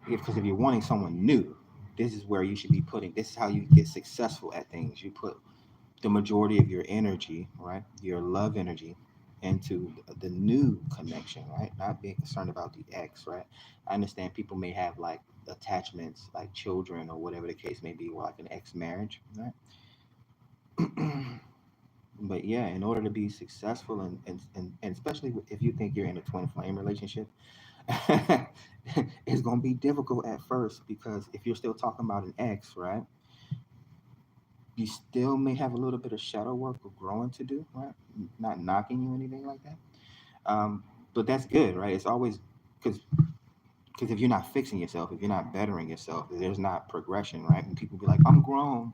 because if you're wanting someone new, this is where you should be putting. This is how you get successful at things. You put the majority of your energy, right? Your love energy into the new connection, right? Not being concerned about the ex, right? I understand people may have like attachments, like children or whatever the case may be, or like an ex marriage, right? But yeah, in order to be successful, and especially if you think you're in a twin flame relationship, it's going to be difficult at first, because if you're still talking about an ex, right? You still may have a little bit of shadow work or growing to do, right? Not knocking you or anything like that. Um, but that's good, right? It's always because if you're not fixing yourself, if you're not bettering yourself, there's not progression, right? And people be like, I'm grown.